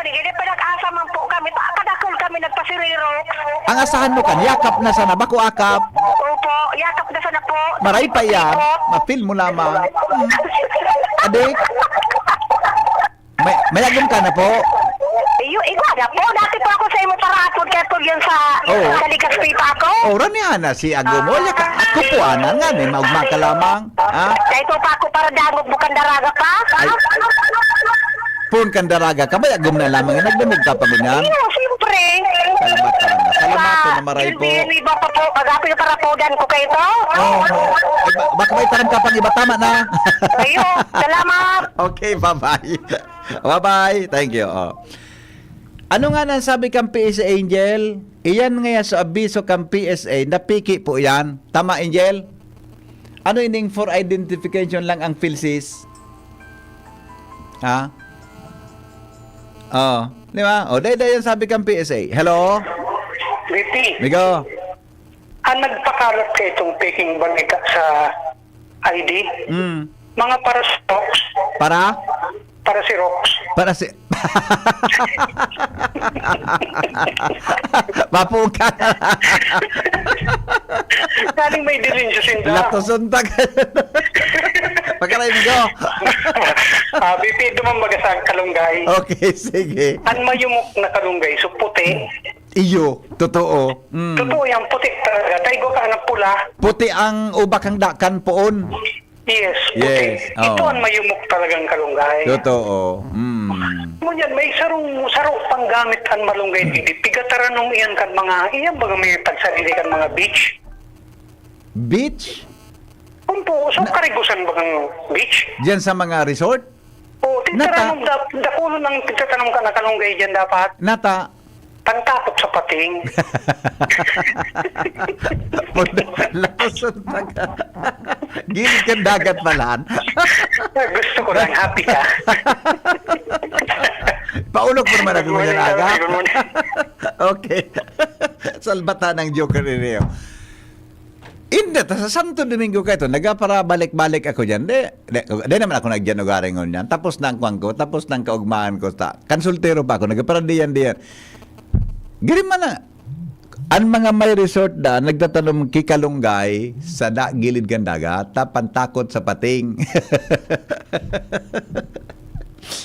Ang asahan mo kan, yakap na sana. Bako akap. Opo, yakap na sana po. Maray pa yan. Mapil mo lamang. Adik. Mayagom ka na po. Ikaw na po. Dati po ako sa imo para atod katod yan sa Kalikas Pipa ako. Ora niya na si Agomo. Ako po ana nga. May maugma ka lamang. Ha? Kaya ito pa ako para dangog bukan daraga pa. Ay. Pun kandaraga ka. Mayagom na lamang. Nagdamog ka pa ganyan. Iyo, siyempre. Salamat na maray po. Iba pa po. Agapi para po dan ko kayo to. Baka may tarang ka pang iba. Tama na. Ayo, salamat. Okay, bye-bye. Bye-bye. Thank you. Ano nga nang sabi kang PSA, Angel? Iyan nga sa abiso kang PSA, napiki po yan. Tama, Angel? Ano ining for identification lang ang PhilSys? Ha? Di ba? Dahil yan sabi kang PSA. Hello? Ricky, Migo? ang nagpakalat ka itong peking balita sa ID, mga para si Rox, Para? para si Rox. Para si... Mapuka na. Galing may dilin sa sinda. Latosuntag. Pagkalay mo ko. BP, dumambaga sa kalunggay. Okay, sige. Ang mayumok na kalunggay, so puti. Iyo, totoo. Totoo yan, puti talaga. Taigo ka ng pula. Puti ang ubak ang dakan poon. Yes, puti. Yes, Ito ang mayumok talagang kalunggay. Totoo. Ngunyan, may sarong pang gamit ang malunggay dito. Pigataran nung iyan kan iyan baga may pagsarili kan mga beach. Beach? Kung po, so karigusan bagang beach? Diyan sa mga resort? O, titaranong dakulo ng titatanong ka na kalunggay dyan dapat. Nata. Pantapot sa pating. Latosuntag. Gilid kang dagat malan. Gusto ko lang, happy ka. Paulog mo naman ako ganyan aga. Okay. Salbata ng joker ni Rio. Hindi, sa Santo Domingo ka ito, nagapara balik-balik ako dyan. Di naman ako nagdiyanugaring ko niyan. Tapos na ang kwang ko, tapos na ang kaugmaan ko. Kansultero pa ako, nagapara diyan. Giri man na. Ang mga may resort na, nagtatanong kikalunggay sa gilid kang dagat, pantakot sa pating.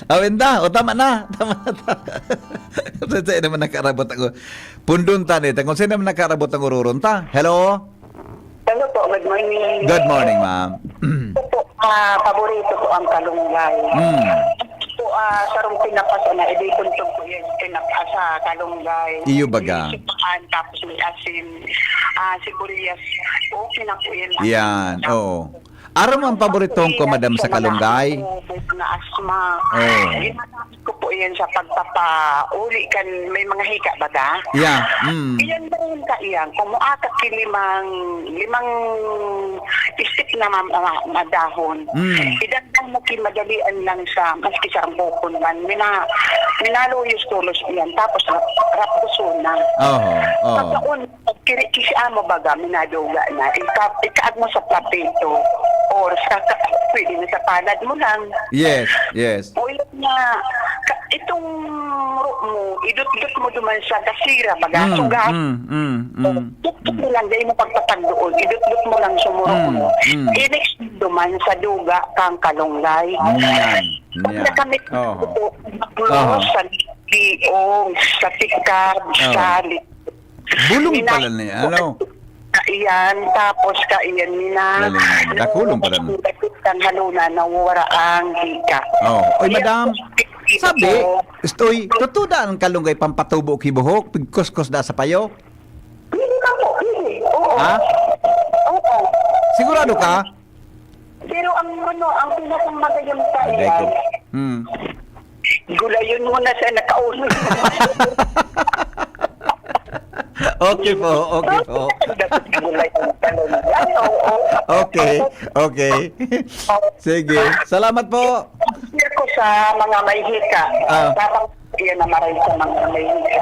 Awenda, tama na. Kung saan naman nakarabot ako. Pundon ta nito. Kung saan naman nakarabot ang ururunta. Hello? Hello po, good morning. Good morning, ma'am. Ito po, paborito ko ang kalunggay. Ito, sarong pinapas na, ibibuntog ko yun, pinapas sa kalunggay. Iyo baga. May sipaan, tapos may asin, sibuyas. Okay na po yan. Yan, oo. Araw mo ang paboritong ko, madam, sa kalunggay? May mga asma. Oh. Ginagamit ko po yan sa pagpapauli kan, may mga hika baga. Yeah. Iyan ba rin ka iyan? Kung muakat ki limang isip na madahon. Idagdag mo ki madalian lang sa maski sa bukon man. Minaluyos tulos iyan. Tapos rapduson na. Pagkaon, kisi mo baga, minaduga na. Ikaad mo sa platito. Or pwede na sa palad mo lang. Yes, yes. O yun na, itong mo, idut-dut mo duman sa dasira, baga, sugat. Idut-dut mo lang, dahil mo pagpatag doon, idut-dut mo lang sumuro mo. I-next duman sa duga kang kalunggay. Pag nakamit ito, sa liong, sa tikab, sa bulong pala niya, ano? Iyan, tapos kaiyan nina. Dakulong pala na. Kan haluna na wara ang hika. Oy, madam, sabi, stoy, totoo da ang kalunggay pampatubo kibuhok, pigkos-kos da sa payo? Hindi ka po, hindi. Oo. Ha? Oo. Sigurado ka? Pero ang pinakang magayang sa iyan, gulayon mo na sa nakaulo. Okay po. Okay. Sige. Salamat po. Sige ko sa mga may hika. Dapat iyan na maray sa mga may hika.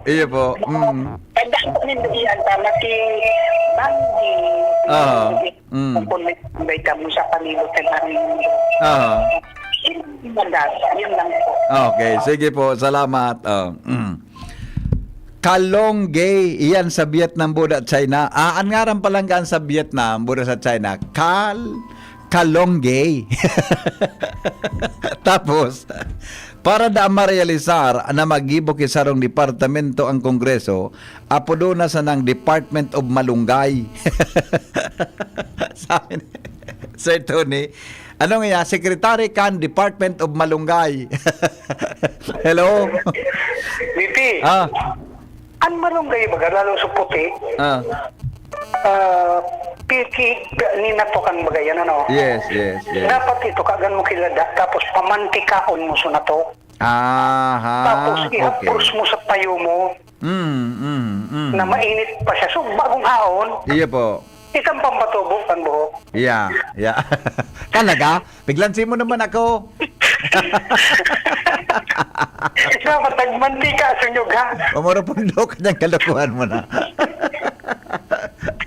Iya po. Kanda ko nito iyan, maki bandi. Kung may kamo sa panilot na maring. Yun lang po. Okay. Sige po. Salamat. Kalonggay, iyan sa Vietnam, buda China. Ang ngaran palang gaan sa Vietnam, buda sa China, Kalonggay. Tapos, para da marealisar na magibok isarong departamento ang Kongreso, apodo na sa ng Department of Malunggay. Sabi ni Sir Tony, ano nga, Secretary kan Department of Malunggay. Hello? BP, ang malunggay baga, lalo sa puti, piki, ninatokan baga yan, ano? Yes. Dapat ito, kagan mo kilada, tapos pamantikaon mo sa nato. Tapos ihapros mo sa payo mo, na mainit pa siya. So, bagong haon, Iya po. isang pampatubo kan buhok. Yeah. Talaga? Biglansin mo naman ako. Dapat nagmantika sa nyug, ha? Pumarapundo ka niyang kalokohan mo na.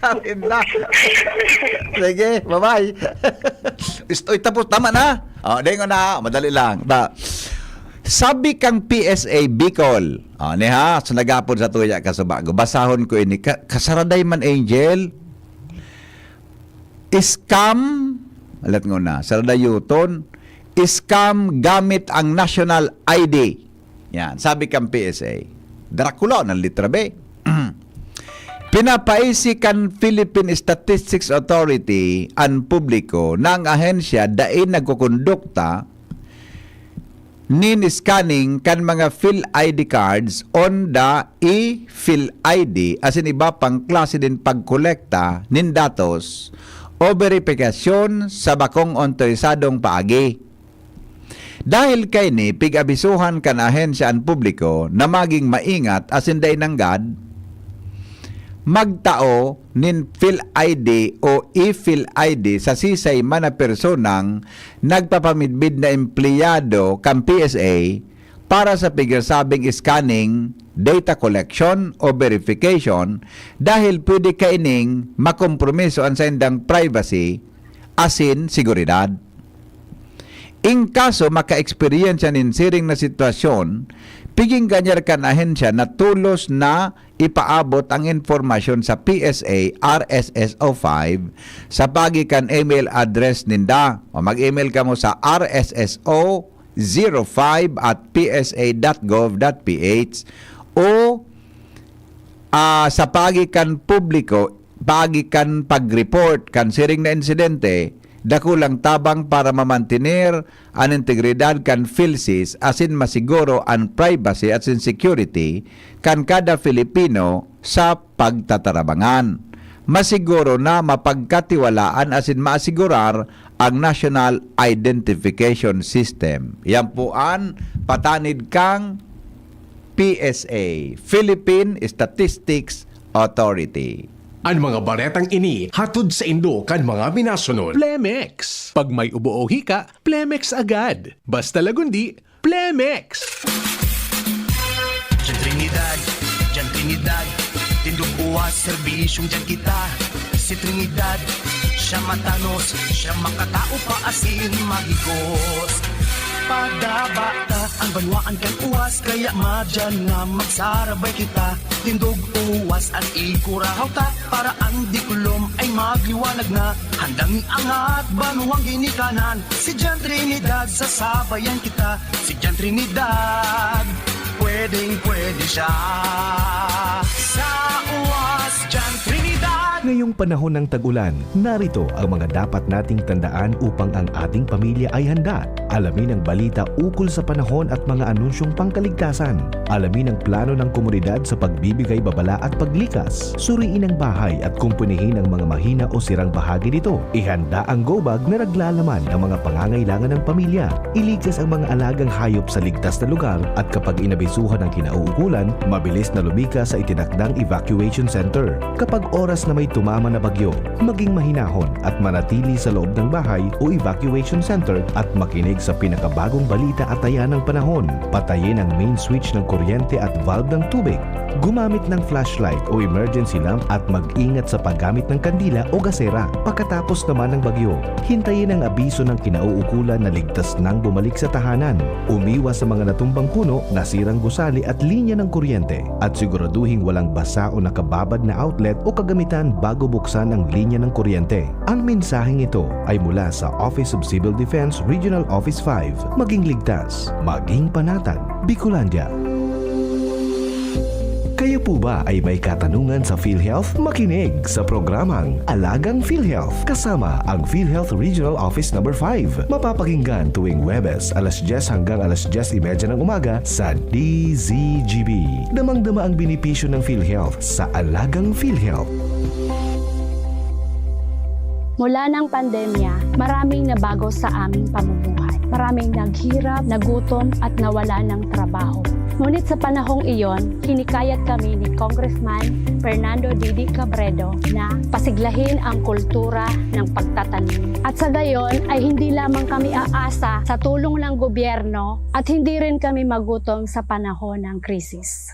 Kamin na. Sige, bye-bye. Istoy, tapos, tama na. Dengo na, madali lang. Sabi kang PSA Bicol. Niha, so nagapod sa tuya ka sa bago. Basahon ko ini. Kasaraday man, Angel. Scam, alat ngo na, saraday yuton. Scam gamit ang national ID. Yan, sabi kang PSA. Dracula ng litra B. Pinapaisikan Philippine Statistics Authority ang publiko ng ahensya dain nagkukondukta nin scanning kan mga PhilID cards on the e-PhilID as in iba pang klase din pagkolekta nin datos o verifikasyon sa bakong otorisadong paagi. Dahil kay ni pig-abisuhan kan ahensya ang publiko na maging maingat asin day nanggad magtao nin PhilID o e-PhilID sa sisay man na personang nagpapamidbid na empleyado kan PSA para sa pigasabing scanning, data collection o verification dahil pwede kaining makompromiso ang sendang privacy asin seguridad. In kaso maka-experience nin siring na sitwasyon, piging ganyar kan ahensya na tulos na ipaabot ang informasyon sa PSA RSSO5 sa pagikan email address ninda. O mag-email ka mo sa rsso05@psa.gov.ph o sa pagikan publiko, pagikan pag-report kan siring na insidente, dakulang tabang para mamantinir ang integridad kan PhilSys asin masiguro ang privacy at security kan kada Filipino sa pagtatarabangan. Masiguro na mapagkatiwalaan asin maasigurar ang National Identification System. Yan po ang patanid kang PSA, Philippine Statistics Authority. Ang mga baretang ini, hatod sa Indo kan mga minasunod. Plemex. Pag may ubo o hika, Plemex agad. Basta lagundi, Plemex. Diyan Trinidad, tindog uwas, serbisyong dyan kita. Si Trinidad, siya matanos, siya makatao pa asin mahigos. Padabata ang banwaan kan uwas, kaya madyan nga magsarabay kita. Tindog uwas at ikurahaw ta, para ang dikulom ay magliwanag na. Handang angat banuang ginikanan, si Diyan Trinidad sasabayan kita. Si Diyan Trinidad, pwedeng-pwede siya. Sa uwas, Diyan Trinidad. Ngayong panahon ng tag-ulan, narito ang mga dapat nating tandaan upang ang ating pamilya ay handa. Alamin ang balita ukol sa panahon at mga anunsyong pangkaligtasan. Alamin ang plano ng komunidad sa pagbibigay babala at paglikas. Suriin ang bahay at kumpunihin ang mga mahina o sirang bahagi nito. Ihanda ang go bag na naglalaman ng mga pangangailangan ng pamilya. Iligtas ang mga alagang hayop sa ligtas na lugar at kapag inabisuhan ng kinauukulan, mabilis na lumika sa itinakdang evacuation center. Kapag oras na may tumama na bagyo, maging mahinahon at manatili sa loob ng bahay o evacuation center at makinig sa pinakabagong balita at taya ng panahon. Patayin ang main switch ng kuryente at valve ng tubig. Gumamit ng flashlight o emergency lamp at mag-ingat sa paggamit ng kandila o gasera. Pagkatapos naman ng bagyo, hintayin ang abiso ng kinauukulan na ligtas nang bumalik sa tahanan. Umiwas sa mga natumbang puno, nasirang gusali at linya ng kuryente. At siguraduhing walang basa o nakababad na outlet o kagamitan bago buksan ang linya ng kuryente. Ang mensaheng ito ay mula sa Office of Civil Defense Regional Office 5. Maging ligtas, maging panatag, Bicolandia. Kayo po ba ay may katanungan sa PhilHealth? Makinig sa programang Alagang PhilHealth kasama ang PhilHealth Regional Office No. 5. Mapapakinggan tuwing Huwebes alas 10 hanggang alas 10:30 ng umaga sa DZGB. Damang-dama ang benepisyo ng PhilHealth sa Alagang PhilHealth. Mula ng pandemya, maraming nabago sa aming pamumuhay. Maraming naghirap, nagutom at nawala ng trabaho. Ngunit sa panahong iyon, hinikayat kami ni Congressman Fernando Didi Cabredo na pasiglahin ang kultura ng pagtatanim. At sa gayon ay hindi lamang kami aasa sa tulong ng gobyerno at hindi rin kami magutom sa panahon ng krisis.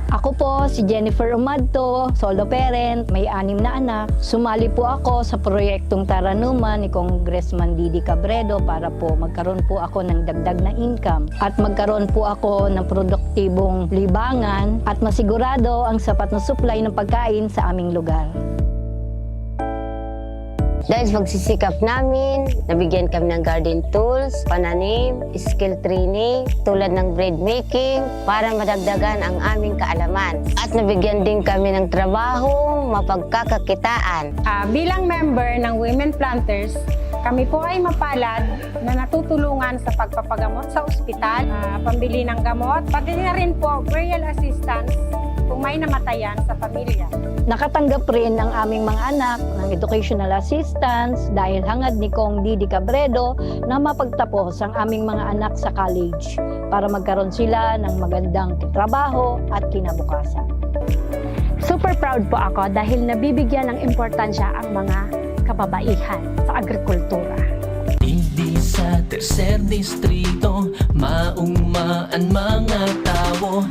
Ako po si Jennifer Umadto, solo parent, may 6 na anak. Sumali po ako sa proyektong Taranuman ni Congressman Didi Cabredo para po magkaroon po ako ng dagdag na income at magkaroon po ako ng produktibong libangan at masigurado ang sapat na supply ng pagkain sa aming lugar. Dahil sa pagsisikap namin, nabigyan kami ng garden tools, pananim, skill training, tulad ng bread making, para madagdagan ang aming kaalaman. At nabigyan din kami ng trabaho, mapagkakakitaan. Bilang member ng Women Planters, kami po ay mapalad na natutulungan sa pagpapagamot sa ospital, pambili ng gamot, pati na rin po burial assistance kung may namatayan sa pamilya. Nakatanggap rin ang aming mga anak ng educational assistance dahil hangad ni Kong Didi Cabredo na mapagtapos ang aming mga anak sa college para magkaroon sila ng magandang trabaho at kinabukasan. Super proud po ako dahil nabibigyan ng importansya ang mga kababaihan sa agrikultura. Hindi sa tercer distrito, maugmaan mga tao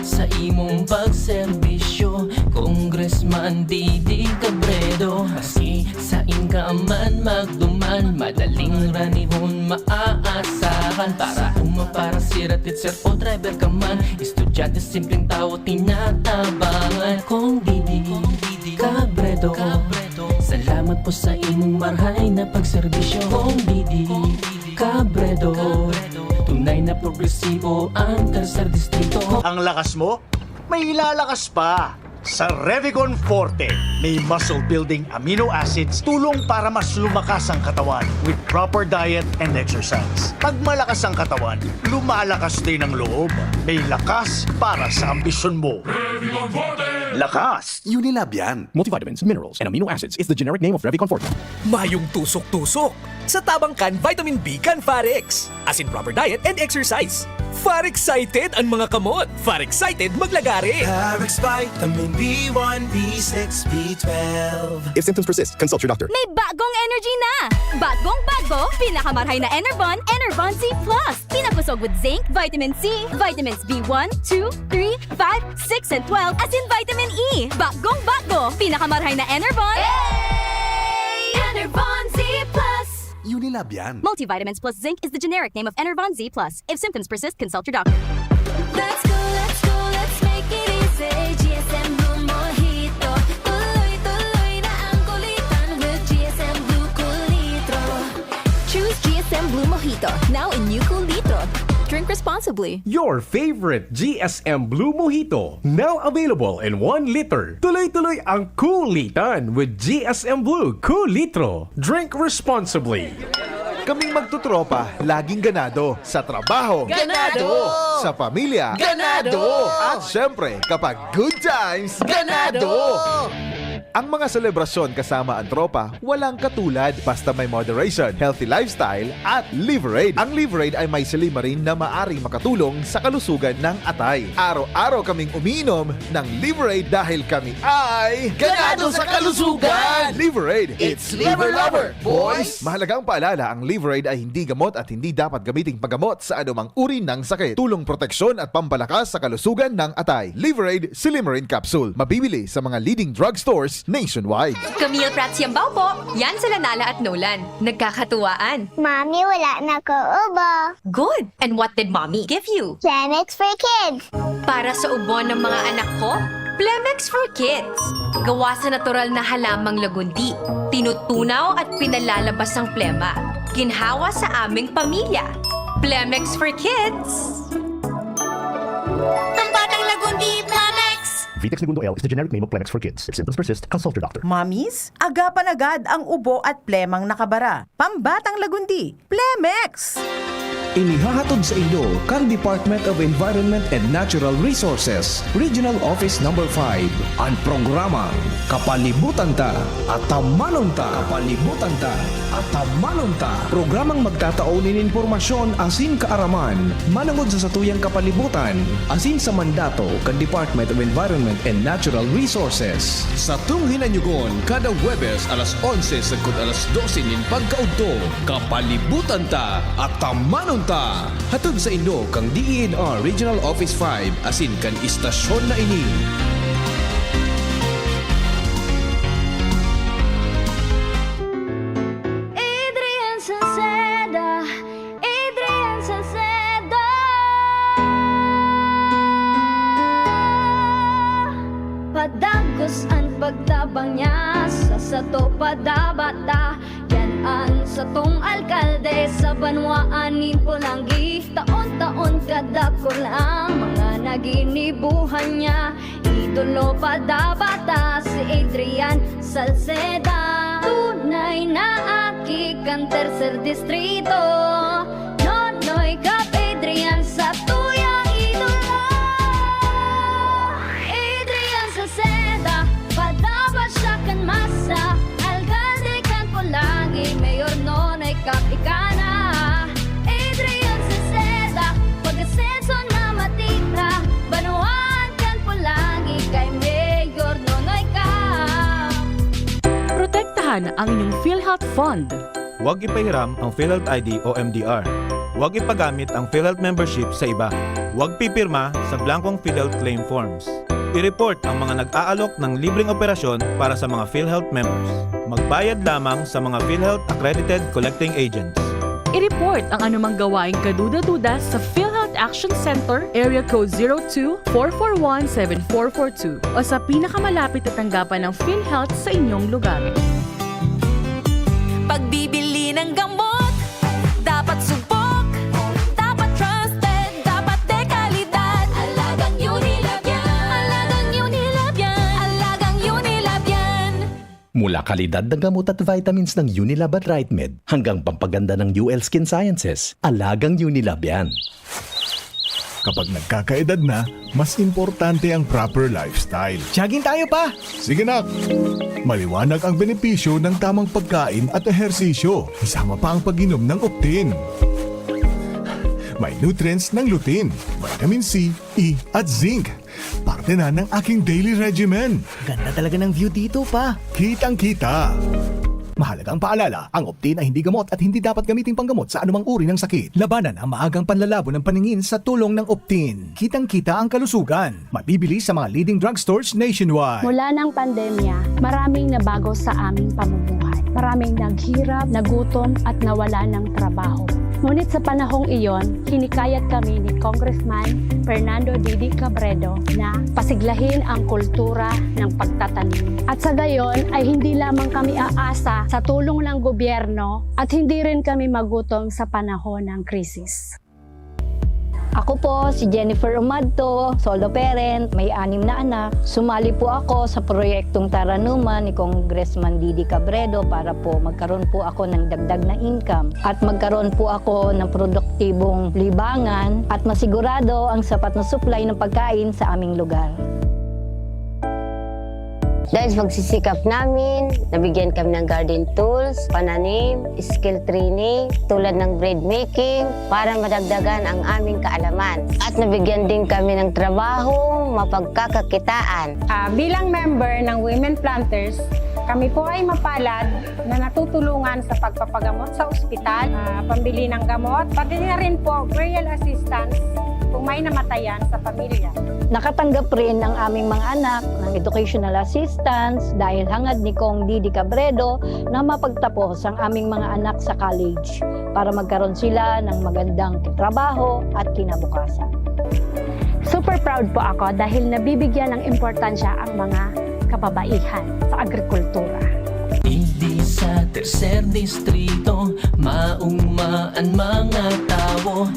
sa imong pagserbisyo, Congressman Didi Cabredo. Maski sa inkaman magduman, madaling ranihon maaasahan. Para para siratit sir o driver ka man, estudyante simpleng tao tinatabangan. Kung Didi Cabredo, salamat po sa imong marhay na pagserbisyo. Kung Didi Cabredo, tunay na progresibo ang tercer distrito. Ang lakas mo, may ilalakas pa. Sa Revicon Forte, may muscle building amino acids, tulong para mas lumakas ang katawan with proper diet and exercise. Pag malakas ang katawan, lumalakas din ang loob. May lakas para sa ambisyon mo. Revicon Forte! Lakas! Unilab yan. Multivitamins, minerals, and amino acids is the generic name of Revicon Forte. Mayong tusok-tusok. Sa tabang kan, vitamin B kan Farex. As in proper diet and exercise. Far-excited ang mga kamot. Far-excited maglagari. Farex Vitamin B1, B6, B12. If symptoms persist, consult your doctor. May bagong energy na! Bagong bago, pinakamarhay na Enervon, Enervon Z+. Pinapusog with zinc, vitamin C, vitamins B1, 2, 3, 5, 6, and 12, as in vitamin E. Bagong bago, pinakamarhay na Enervon. Hey! Enervon Z+. Unilab yan. Multivitamins plus zinc is the generic name of Enervon Z+. If symptoms persist, consult your doctor. Let's go, let's make it easy. GSM Blue Mojito. Tuloy-tuloy na ang kulitan with GSM Blue Cool Litro. Choose GSM Blue Mojito, now in new Cool Litro. Drink responsibly. Your favorite GSM Blue Mojito, now available in 1 liter. Tuloy-tuloy ang kulitan with GSM Blue Cool Litro. Drink responsibly. Kaming magtutropa, laging ganado. Sa trabaho, Ganado! Sa pamilya, Ganado! At syempre, kapag good times, ganado! Ang mga selebrasyon kasama ang tropa, walang katulad basta may moderation, healthy lifestyle at Liverade. Ang Liverade ay may silimarin na maaring makatulong sa kalusugan ng atay. Araw-araw kaming umiinom ng Liverade dahil kami ay Ganado sa kalusugan! Liverade, It's Liver Lover, boys! Mahalagang paalala, ang Liverade ay hindi gamot at hindi dapat gamiting paggamot sa anumang uri ng sakit. Tulong proteksyon at pampalakas sa kalusugan ng atay. Liverade Silimarin Capsule. Mabibili sa mga leading drugstores nationwide. Camille Prats Yambaw po. Yan sila Nala at Nolan. Nagkakatuwaan. Mami, wala na ko ubo. Good. And what did Mommy give you? Plemex for kids. Para sa ubo ng mga anak ko, Plemex for Kids. Gawa sa natural na halamang lagundi. Tinutunaw at pinalalabas ang plema. Ginhawa sa aming pamilya. Plemex for Kids. Ang batang lagundi, Plemex! Vitex Segundo L is the generic name of Plemex for kids. If symptoms persist, consult your doctor. Mommies, agapan agad ang ubo at plemang nakabara. Pambatang lagundi, Plemex! Inihahatod sa inyo kang Department of Environment and Natural Resources, Regional Office No. 5, ang programang Kapalibutan Ta at Tamanon Ta. Kapalibutan Ta at Tamanon Ta. Programang magtataon ng impormasyon asin kaaraman, manangod sa satuyang kapalibutan, asin sa mandato kang Department of Environment and Natural Resources. Sa tunghinanyugon, kada Huwebes alas 11 sagkod alas 12 nin pagkaudto, Kapalibutan Ta at Tamanon Ta. Hatod sa inyo kang DENR Regional Office 5 asin kan istasyon na ini. Adrian Salceda, Adrian Salceda. Padagos ang pagtabang niya sa sato padabata. Yan sa tong alkalde sa banwaanin Pulangi. Taon-taon kada ko lang mga naginibuhan niya. Idolo padabata si Adrian Salceda. Tunay na aki kan tercer distrito. Nonoy kap Adrian sa tuyang idolo. Adrian Salceda, padabat siya kan masa. Alkalde kan Pulangi, mayor nonoy kap ikana. Adrian Salceda, pag-asenso na matitra. Banuan kan Pulangi, kay mayor nonoy kap. Protektahan ang inyong PhilHealth Fund. Huwag ipahiram ang PhilHealth ID o MDR. Huwag ipagamit ang PhilHealth membership sa iba. Huwag pipirma sa blankong PhilHealth claim forms. I-report ang mga nag-aalok ng libreng operasyon para sa mga PhilHealth members. Magbayad lamang sa mga PhilHealth accredited collecting agents. I-report ang anumang gawaing kaduda-duda sa PhilHealth Action Center, Area Code 02-441-7442 o sa pinakamalapit na tanggapan ng PhilHealth sa inyong lugar. Pagbibili ng gamot, dapat subok, dapat trusted, dapat dekalidad. Alagang Unilab yan, alagang Unilab yan, alagang Unilab yan. Mula kalidad ng gamot at vitamins ng Unilab at RightMed hanggang pampaganda ng UL Skin Sciences, alagang Unilab yan. Kapag nagkakaedad na, mas importante ang proper lifestyle. Jogging tayo pa! Sige nak! Maliwanag ang benepisyo ng tamang pagkain at ehersisyo. Kasama pa ang pag-inom ng Optin. May nutrients ng lutein, vitamin C, E at zinc. Parte na ng aking daily regimen. Ganda talaga ng view dito pa. Kitang-kita. Mahalagang paalala, ang Optin ay hindi gamot at hindi dapat gamiting panggamot sa anumang uri ng sakit. Labanan ang maagang panlalabo ng paningin sa tulong ng Optin. Kitang-kita ang kalusugan. Mabibili sa mga leading drugstores nationwide. Mula ng pandemya, maraming nabago sa aming pamumuhay. Maraming naghirap, nagutom at nawala ng trabaho. Ngunit sa panahong iyon, hinikayat kami ni Congressman Fernando Didi Cabredo na pasiglahin ang kultura ng pagtatanim. At sa gayon ay hindi lamang kami aasa sa tulong ng gobyerno at hindi rin kami magutom sa panahon ng krisis. Ako po si Jennifer Umadto, solo parent, may 6 na anak. Sumali po ako sa proyektong Taranuman ni Congressman Didi Cabredo para po magkaroon po ako ng dagdag na income at magkaroon po ako ng produktibong libangan at masigurado ang sapat na supply ng pagkain sa aming lugar. Dahil sa pagsisikap namin, nabigyan kami ng garden tools, pananim, skill training, tulad ng bread making, para madagdagan ang aming kaalaman. At nabigyan din kami ng trabaho, mapagkakakitaan. Bilang member ng Women Planters, kami po ay mapalad na natutulungan sa pagpapagamot sa ospital, pambili ng gamot, pati na rin po burial assistance kung may namatayan sa pamilya. Nakatanggap rin ang aming mga anak ng educational assistance dahil hangad ni Kong Didi Cabredo na mapagtapos ang aming mga anak sa college para magkaroon sila ng magandang trabaho at kinabukasan. Super proud po ako dahil nabibigyan ng importansya ang mga kababaihan sa agrikultura. Hindi sa tercer distrito maungmaan mga tao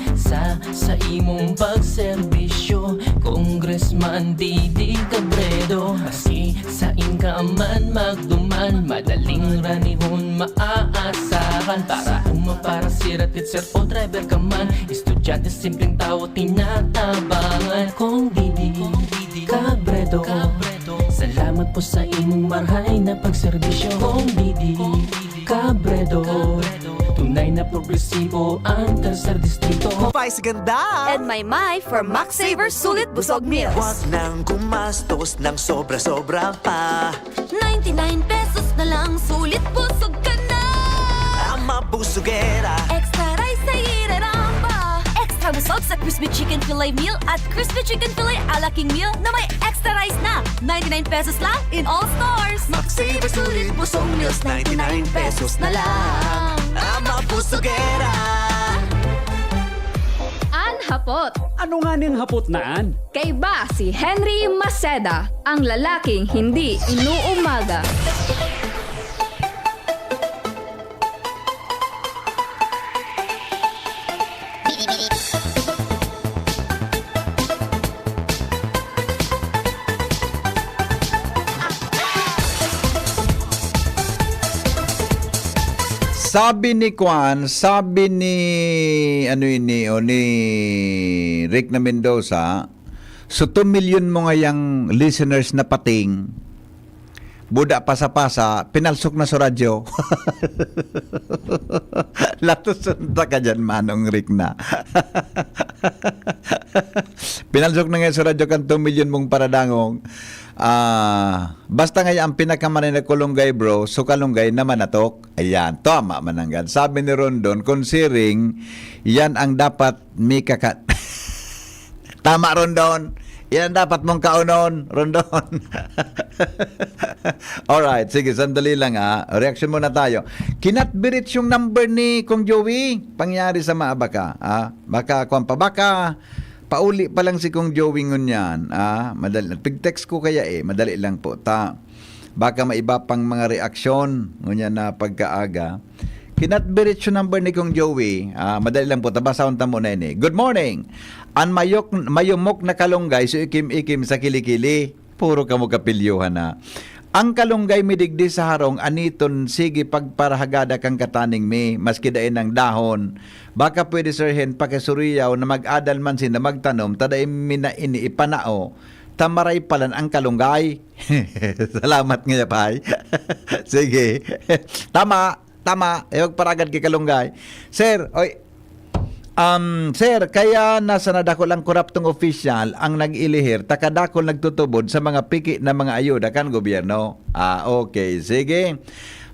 sa imong pagserbisyo, Congressman Didi Cabredo. Asi sa inkaman magduman, madaling ranihon maaasahan. Para para sirat sir o driver ka man, estudyante simpleng tao tinatabangan. Kung Didi Cabredo, salamat po sa imong marhay na pagserbisyo. Kung Didi Cabredo, tunay na progresibo ang tercer distrito. Vice ganda! And my for Max Saver Sulit Busog Meals. Huwag nang gumastos ng sobra-sobra pa. 99 pesos na lang, sulit busog ka na. Ang mabusugera. Extra rice sa iraramba. Extra busog sa Crispy Chicken Filet Meal at Crispy Chicken Filet Ala King Meal na may extra rice na. 99 pesos lang in all stores. Max Saver Sulit Busog Meals, 99 pesos na lang. Ang mabusugera. Hapot. Ano nga ning hapot naan? Kay ba si Henry Maceda, ang lalaking hindi inuumaga. Sabi ni Juan, sabi ni ni Rick na Mendoza, so 2 million mo ngayang listeners na pating, buda pasa-pasa, pinalsok na sa radyo. Latusunta ka dyan, Manong Rick na. Pinalsok na ngayon sa radyo kan 2 million mong paradangong. Basta ngayon ang pinakamanay na kulunggay bro, so kalunggay na manatok. Ayan, tama mananggan. Sabi ni Rondon, considering yan ang dapat may kakat. Tama Rondon. Yan ang dapat mong kaunon, Rondon. Alright, sige, sandali lang reaction muna tayo. Kinatbirits yung number ni Kong Joey. Pangyari sa Maabaka. Baka kung baka pauli pa lang si Kong Joey ngun yan. Madali. Pig-text ko kaya madali lang po. Baka maiba pang mga reaksyon ngunyan na pagkaaga. Kinatbirits yung number ni Kong Joey. Madali lang po. Tabasaon tamo na ini. Good morning. An mayumok na kalunggay so ikim-ikim sa kilikili. Puro kamo kapilyuhan na. Ang kalunggay midigdi sa harong aniton sige pagparahagada kang kataning mi maski dain ng dahon. Baka pwede sirhen pakisuriyaw na mag-adal man sin na magtanom tada mina ini ipanao. Tamaray palan ang kalunggay. Salamat nga pay. Sige. Tama. Ewag paragad kay kalunggay. Sir, sir, kaya nasa nadako lang koraptong official ang nag-ilihir, takadako nagtutubod sa mga piki na mga ayuda kan gobyerno. Okay, sige.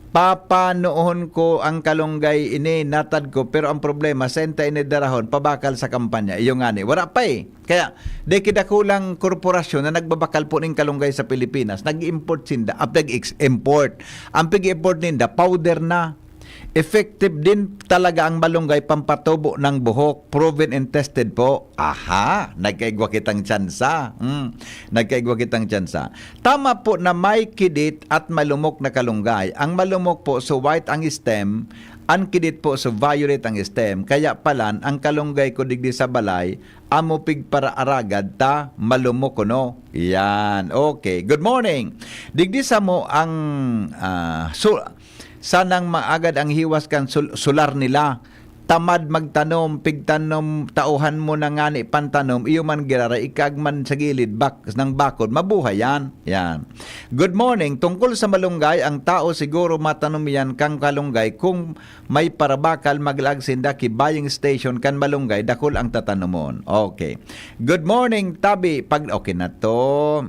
Papanoon ko ang kalunggay ini, natad ko, pero ang problema, senta ini darahon, pabakal sa kampanya. Iyo nga ni, wala pa Kaya, de kidakulang korporasyon na nagbabakal po ng kalunggay sa Pilipinas, nag-import sinda, nag-export. Ang pig-import ninda, powder na. Effective din talaga ang malunggay pampatubo ng buhok. Proven and tested po. Aha, nagkaigwa kitang tsansa. Nagkaigwa kitang tsansa. Tama po na may kidit at malumok na kalunggay. Ang malumok po so white ang stem, ang kidit po so violet ang stem. Kaya palan, ang kalunggay ko digdi sa balay, amupig para aragad ta malumok no. Yan, okay. Good morning. Digdi sa mo ang sanang maagad ang hiwas kan sular nila. tamad magtanom, pigtanom, tauhan mo na nga ni pantanom, iyo man girara, ikagman sa gilid ng bakod, mabuhay yan. Yan. Good morning. Tungkol sa malunggay, ang tao siguro matanom yan kang kalunggay kung may parabakal maglagsinda ki buying station kan malunggay, dakol ang tatanomon. Okay. Good morning, Tabi. Okay na to.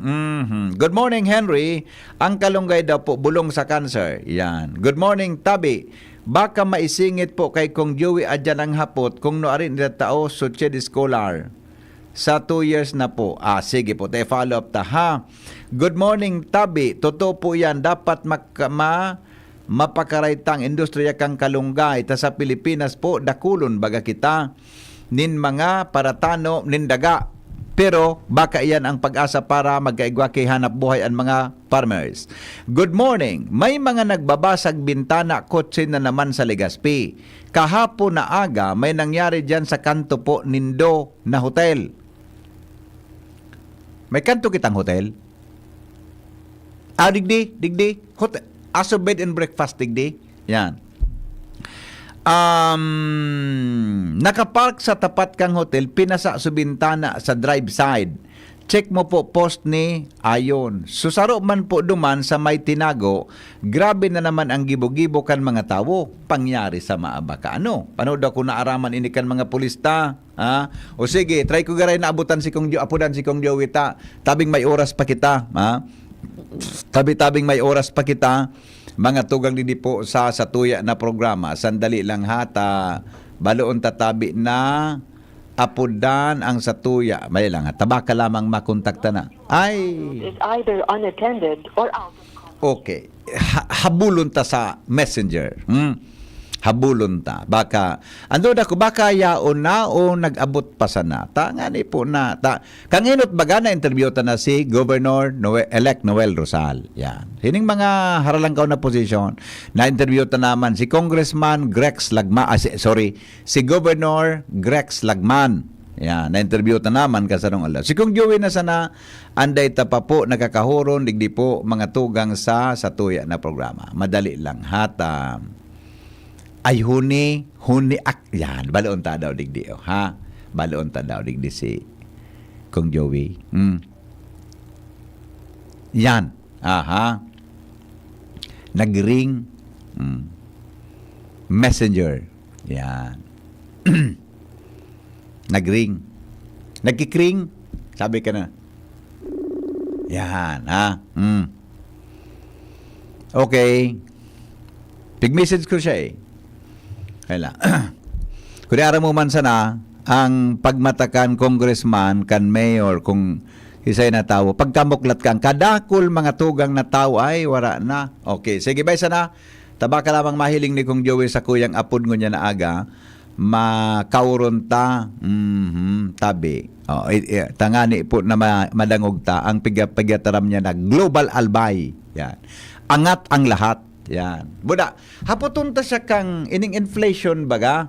Good morning, Henry. Ang kalunggay daw po bulong sa cancer. Yan. Good morning, Tabi. Baka maisingit po kay Kong Joey adyan ang hapot kung noarin nila tao suched scholar. Sa 2 years na po. Sige po, tayo follow up ta ha. Good morning, Tabi. Totoo po yan. Dapat mapakaraitang industriya kang kalunggay. Ta sa Pilipinas po, dakulon baga kita. Nin mga paratano, nindaga. Pero baka iyan ang pag-asa para magkaigwa kay hanap buhay ang mga farmers. Good morning. May mga nagbabasag bintana kotse na naman sa Legazpi. Kahapon na aga may nangyari dyan sa kanto po nindo na hotel. May kanto kitang hotel? Digdi. Hotel. Aso bed and breakfast, digdi. Yan. Nakapark sa tapat kang hotel, pinasa sa bintana sa drive side. Check mo po post ni ayon. Susaro man po duman sa may tinago, grabe na naman ang gibo-gibo kan mga tawo. Pangyari sa maabaka. Panood ako naaraman ini kan mga pulista. O sige, try ko garay na abutan si Kong apudan si Kong Jowita. Tabing may oras pa kita. Tabi-tabing may oras pa kita. Mga tugang didi po sa tuya na programa. Sandali lang hata. Baloon tatabi na apudan ang satuya. May lang ha. Tabaka lamang makontakta na. Is either unattended or out. Okay. Habulon ta sa messenger. Habulon ta. Baka, ando na ko, baka yaon na o nag-abot pa sa nata. Nga ni po na. Kanginot baga na interview ta na si Governor elect Noel Rosal. Yan. Hining mga haralangkaw na posisyon, na-interview ta naman si Congressman Grex Lagman. Si Governor Grex Lagman. Yan. Na-interview ta naman kasarong ala. Si Kong Joey na sana, anday ta pa po nakakahuron, digdi po mga tugang sa tuya na programa. Madali lang. Hata. Ay huni yan, baloon ta daw digdi ha, baloon ta daw digdi si Kong Joey. Yan, nagring messenger, yan. Nagring, nagkikring, sabi ka na, yan Okay, pig-message ko siya Kaya kung ara mo man sana ang pagmatakan congressman kan mayor kung isay na tao pagkamuklat kang kadakol mga tugang na tao ay wala na. Okay, sige bay sana tabaka lamang mahiling ni Kong Joey sa kuyang apod ngo niya na aga makauron ta tabi. Tangani po na madangog ta ang pigataram niya na global albay. Yan. Angat ang lahat. Yan. Buda, hapoton ta siya kang ining inflation baga.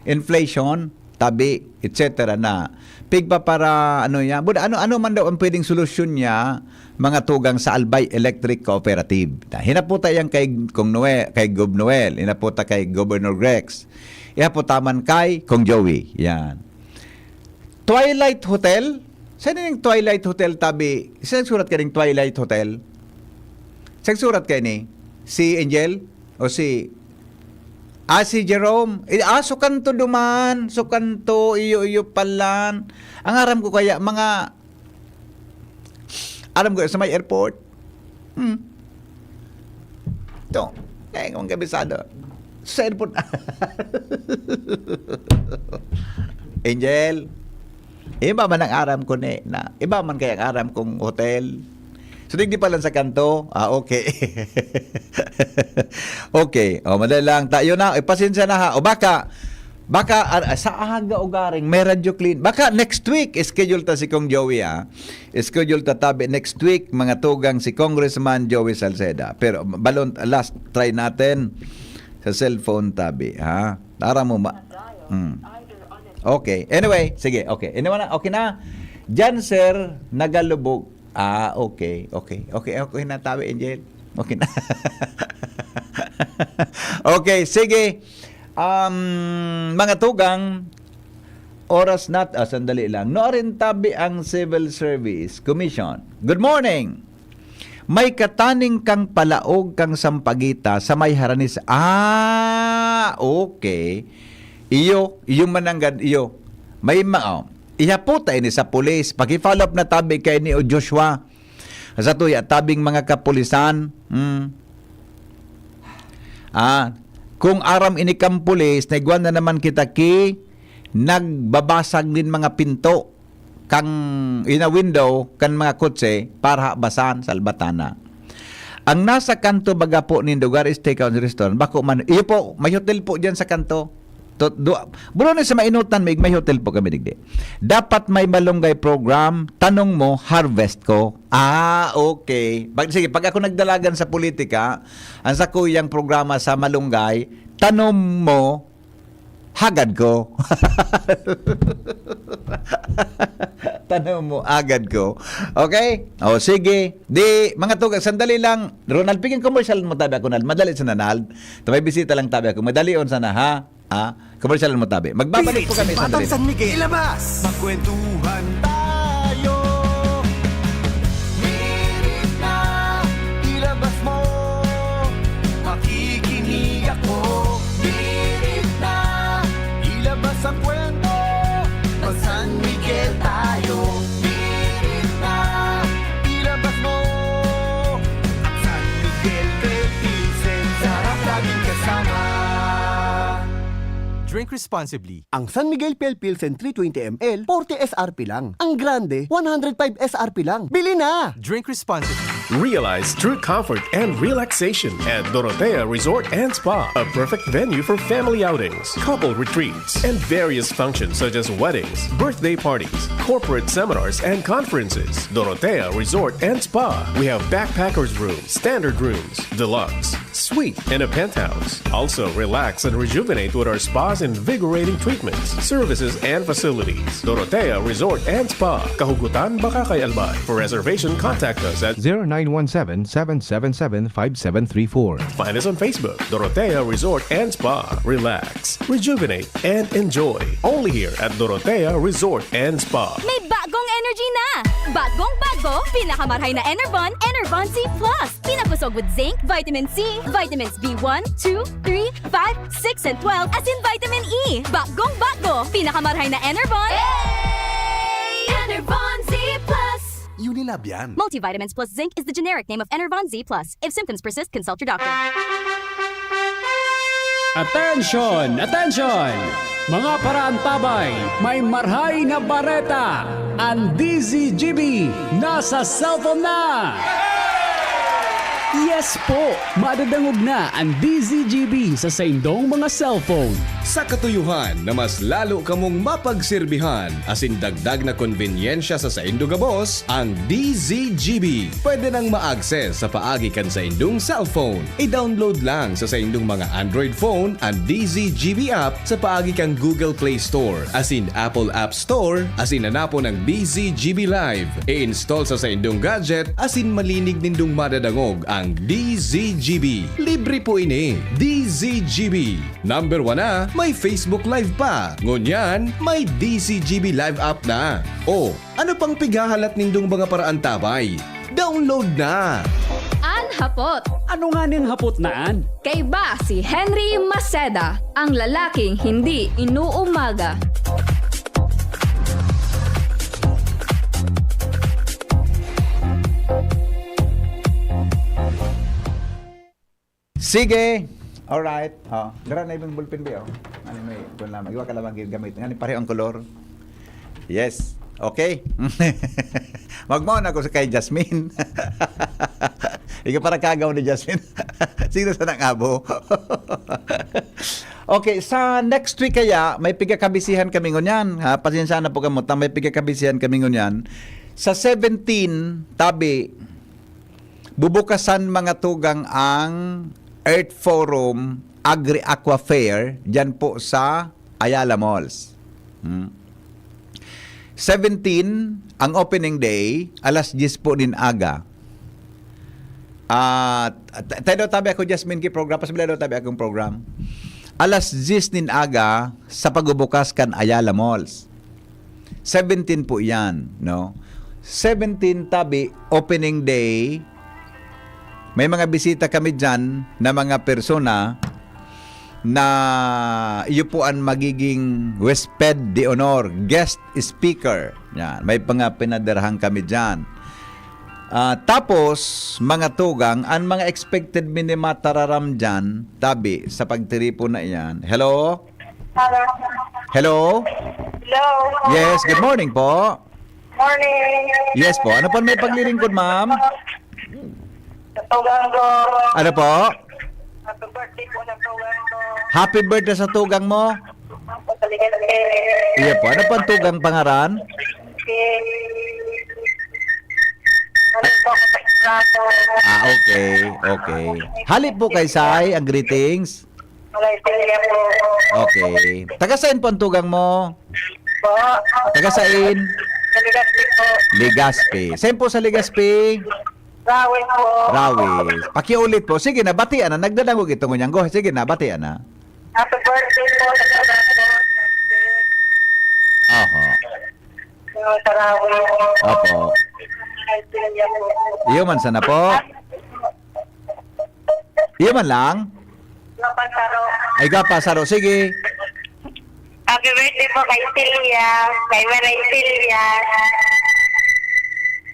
Inflation, tabi, etc. na. Pigpa para yan. Buda, ano man daw ang pwedeng solusyon niya mga tugang sa Albay Electric Cooperative. Hinaputa yan kay Gob Noel. Hinaputa kay Governor Grex. Ihaputaman kay Kong Joey. Yan. Twilight Hotel? Saan yung Twilight Hotel tabi? Saan surat ka ng Twilight Hotel? Saan surat ka ni? Si Angel o si Jerome. Sukanto duman, sukanto iyo palan. Ang aram ko kaya mga alam ko sa may airport. Ito, kaya kong kabisado. Sa airport. Angel, iba man ang aram ko na iba man kaya ang aram kong hotel. So, di pa lang sa kanto. Okay. Okay. Madali lang. Tayo na. Pasensya na ha. O baka sa aga o garing, may radyo clean. Baka next week, schedule ta si Kong Joey schedule ta tabi next week, mga tugang si Congressman Joey Salceda. Pero, last try natin sa cellphone tabi. Ha? Tara mo Okay. Anyway, sige. Okay. Anyway na. Okay na. Diyan, sir, nagalubog. Okay. Okay na tabi, Angel. Okay na. Okay, sige. Mga tugang, oras sandali lang. Noorin tabi ang Civil Service Commission. Good morning! May kataning kang palaog kang sampagita sa may haranis. Okay. Iyo mananggad, iyo. May ihaputa ini sa pulis. Paki-follow up na tabi kay ni Joshua. Sa tuya, tabing mga kapulisan. Kung aram ini kang pulis, naigwan na naman kita nagbabasag din mga pinto kang ina window kan mga kotse para basan sa albatana. Ang nasa kanto baga po ni lugar is takeout restaurant. Bako man, iyo po, may hotel po diyan sa kanto. Bro na sa mainutan, may hotel po kami digdi. Dapat may malunggay program, tanong mo, harvest ko. Okay. Sige, pag ako nagdalagan sa politika, ang sa kuyang programa sa malunggay, tanong mo, hagad ko. Tanong mo, agad ko. Okay? O, sige. Di, mga tugag, sandali lang. Ronald, piging commercial mo tabi ako, Nald. Madali sa Nanald. May bisita lang tabi ako. Madali on sana, ha? Commercial mo tabi. Magbabalik po kami sandali. San Miguel. Ilabas! Magkwentuhan tayo. Minit na, ilabas mo. Makikinig ako. Minit na, ilabas ang kwento. Mag San Miguel tayo. Minit na, ilabas mo. San Miguel, Pilsen, sarap laging kasama. Drink responsibly. Ang San Miguel Pale Pilsen 320 ml, 40 SRP lang. Ang Grande, 105 SRP lang. Bili na! Drink responsibly. Realize true comfort and relaxation at Dorotea Resort and Spa, a perfect venue for family outings, couple retreats, and various functions such as weddings, birthday parties, corporate seminars, and conferences. Dorotea Resort and Spa. We have backpackers rooms, standard rooms, deluxe, suite, and a penthouse. Also, relax and rejuvenate with our spas and invigorating treatments, services, and facilities. Dorotea Resort and Spa. Kahugutan, Bakakay, Albay. For reservation, contact us at 0917-777-5734. Find us on Facebook, Dorotea Resort and Spa. Relax, rejuvenate, and enjoy. Only here at Dorotea Resort and Spa. May bagong energy na! Bagong-bago, pinakamarhay na Enervon, Enervon C+. Pinapusog with zinc, vitamin C, vitamins B1, 2, 3, 5, 6, and 12, as in vitamin E. Bagong-bago, pinakamarhay na Enervon. Hey! Enervon Z+. Unilab yan. Multivitamins plus zinc is the generic name of Enervon Z+. If symptoms persist, consult your doctor. Attention! Attention! Mga paraantabay, may marhay na bareta. Ang DZGB nasa cellphone na! Yes po! Madadangog na ang DZGB sa saindong mga cellphone. Sa katuyuhan na mas lalo kamong mapagserbihan, asin dagdag na konvenyensya sa saindong gabos, ang DZGB. Pwede nang ma-access sa paagi kan sa indong cellphone. I-download lang sa saindong mga Android phone ang DZGB app sa paagi kang Google Play Store, asin Apple App Store, asin hanapon ng DZGB Live. I-install sa saindong gadget, asin malinig nindong madadangog ang DZGB. Libre po ini. DZGB. Number 1 na, may Facebook Live pa. Ngunyan, may DZGB Live app na. O, ano pang pigahalat nindong mga paraan tabay? Download na! Hapot. Ano nga ning hapot naan? Kay ba si Henry Maceda, ang lalaking hindi inuumaga. Sige. Alright. Dara na ibang ballpen ba yun? Ano may, kung lang, magiwa ka lang gamit. Nga ni pareho ang kolor. Yes. Okay. Magmaon ako sa kay Jasmine. Ikaw para kagaw ni Jasmine. Sino sa nangabo? Okay, sa next week kaya, may pigakabisihan kami ngunyan. Pasensya na po kamot, may pigakabisihan kami ngunyan. Sa 17, tabi, bubukasan mga tugang ang Earth Forum Agri-Aqua Fair dyan po sa Ayala Malls. 17, ang opening day, alas 10 po din aga. Tayo daw tabi ako, Jasmine, ki program. Pasabila daw tabi akong program. alas 10 nin aga sa pagbubukas kan Ayala Malls. 17 po yan, no? 17 tabi, opening day. May mga bisita kami dyan na mga persona na iyo po ang magiging Huésped de Honor, guest speaker. Yan, may mga pinadarahang kami dyan. Tapos, mga tugang, ang mga expected minima tararam dyan, tabi, sa pagtiripo na yan. Hello? Hello? Hello. Yes, good morning po. Morning. Yes po. Ano po may paglilingkod, ma'am? Tugang ko. Ano po? Happy birthday po ng tugang ko. Happy birthday sa tugang mo? Iya po. Ano po ang tugang pangaran? Okay. Okay. Halip po kay Sai, ang greetings. Okay. Taga saan po ang tugang mo? Taga saan? Legazpi. Saan po sa Legazpi? Rawis po. Rawis. Pakiulit po. Sige na, batian na. Nagdadangog ito ngunyan. Go. Sige na, batian na. Happy birthday po sa tugang ko. Oho. Sa Rawis. Opo. Iyo man sana po. Iyo man lang. Napasaro. Ay gapasaro. Sige. Happy birthday po kay Silvia. Kay Maray Silvia.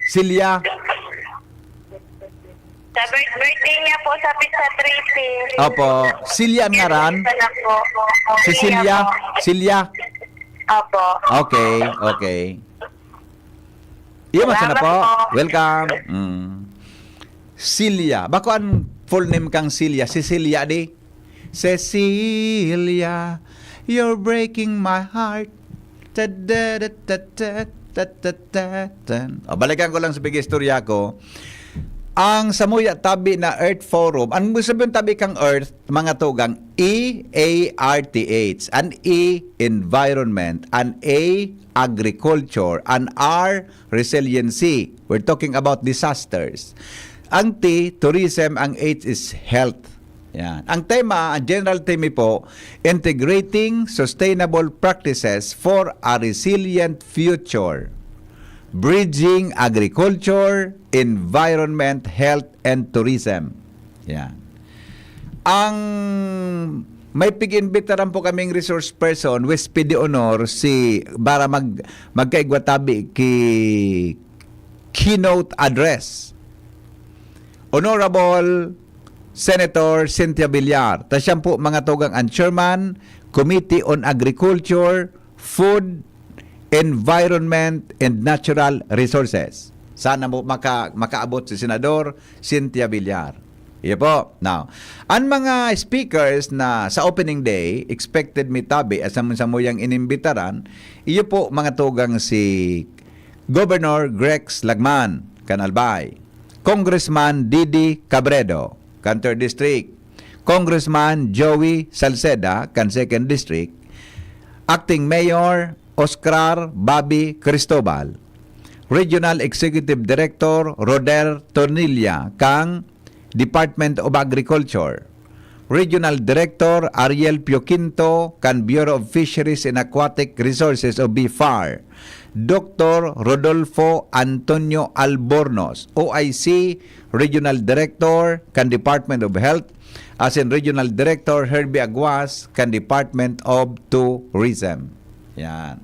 Silya. Sa birthday niya po sa Pizza Triti. Opo. Silya ang ngaran. Si Silya. Silya. Opo. Okay. Okay. Iyo man sana po. Welcome. Silya. Bako ang full name kang Silya. Cecilia di. Cecilia, you're breaking my heart. Balikan ko lang sa istorya ko. Ang Samuya Tabi na Earth Forum, ang sabihin tabi kang Earth, mga tugang, E-A-R-T-H, an E, environment, an A, agriculture, an R, resiliency. We're talking about disasters. Ang T, tourism, ang H is health. Yan. Ang tema, ang general theme po, integrating sustainable practices for a resilient future. Bridging agriculture, environment, health, and tourism. Yan. Ang may pig-imbitaran po kaming resource person, Huésped de Honor, si para magkaigwatabi ki keynote address. Honorable Senator Cynthia Villar. Ta siya po mga tugang ang Chairman, Committee on Agriculture, Food, Environment, and Natural Resources. Sana mo makaabot si Senador Cynthia Villar. Iya po. Now, ang mga speakers na sa opening day, expected mitabi at samuyang inimbitaran, iyo po mga tugang si Governor Grex Lagman, Canalbay, Congressman Didi Cabredo, kan 3rd District, Congressman Joey Salceda, kan 2nd District, Acting Mayor Oscar Bobby Cristobal, Regional Executive Director Roder Tornilla, kang Department of Agriculture, Regional Director Ariel Pioquinto, kan Bureau of Fisheries and Aquatic Resources o BFAR, Dr. Rodolfo Antonio Albornoz, OIC, Regional Director, kan Department of Health, as in Regional Director Herbie Aguas, kan Department of Tourism. Yan.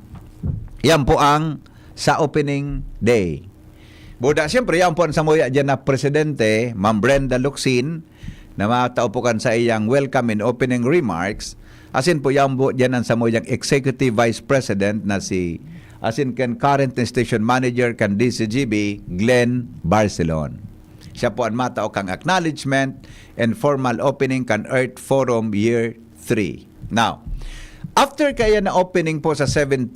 Yan po ang sa opening day. Buda, siyempre, yan po ang samuya dyan na Presidente, Ma'am Brenda Locsin, na mataupukan sa iyang welcome and opening remarks. Asin po yan po dyan ang samuyang Executive Vice President na si asin kan current station manager kan DCGB, Glenn Barcelon. Siya po ang matao kang acknowledgement and formal opening kan Earth Forum Year 3. Now, after kaya na opening po sa 17,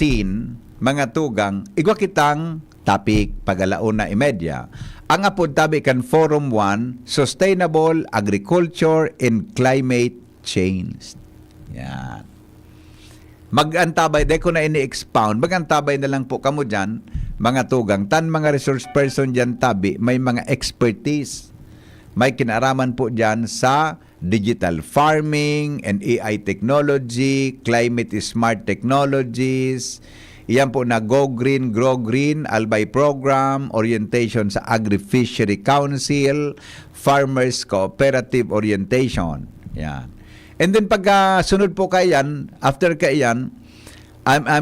mga tugang, igwa kitang topic pagalauna imedya. Ang apod tabi kan Forum 1, Sustainable Agriculture and Climate Change. Yan. Mag-antabay, de ko na ini-expound, mag-antabay na lang po kamo dyan, mga tugang, tan mga resource person dyan tabi, may mga expertise. May kinaraman po dyan sa digital farming and AI technology, climate smart technologies. Iyan po na Go Green, Grow Green, Albay Program, orientation sa Agri-Fishery Council, Farmers Cooperative Orientation. Yan. And then pagka sunod po kayan, after kayan,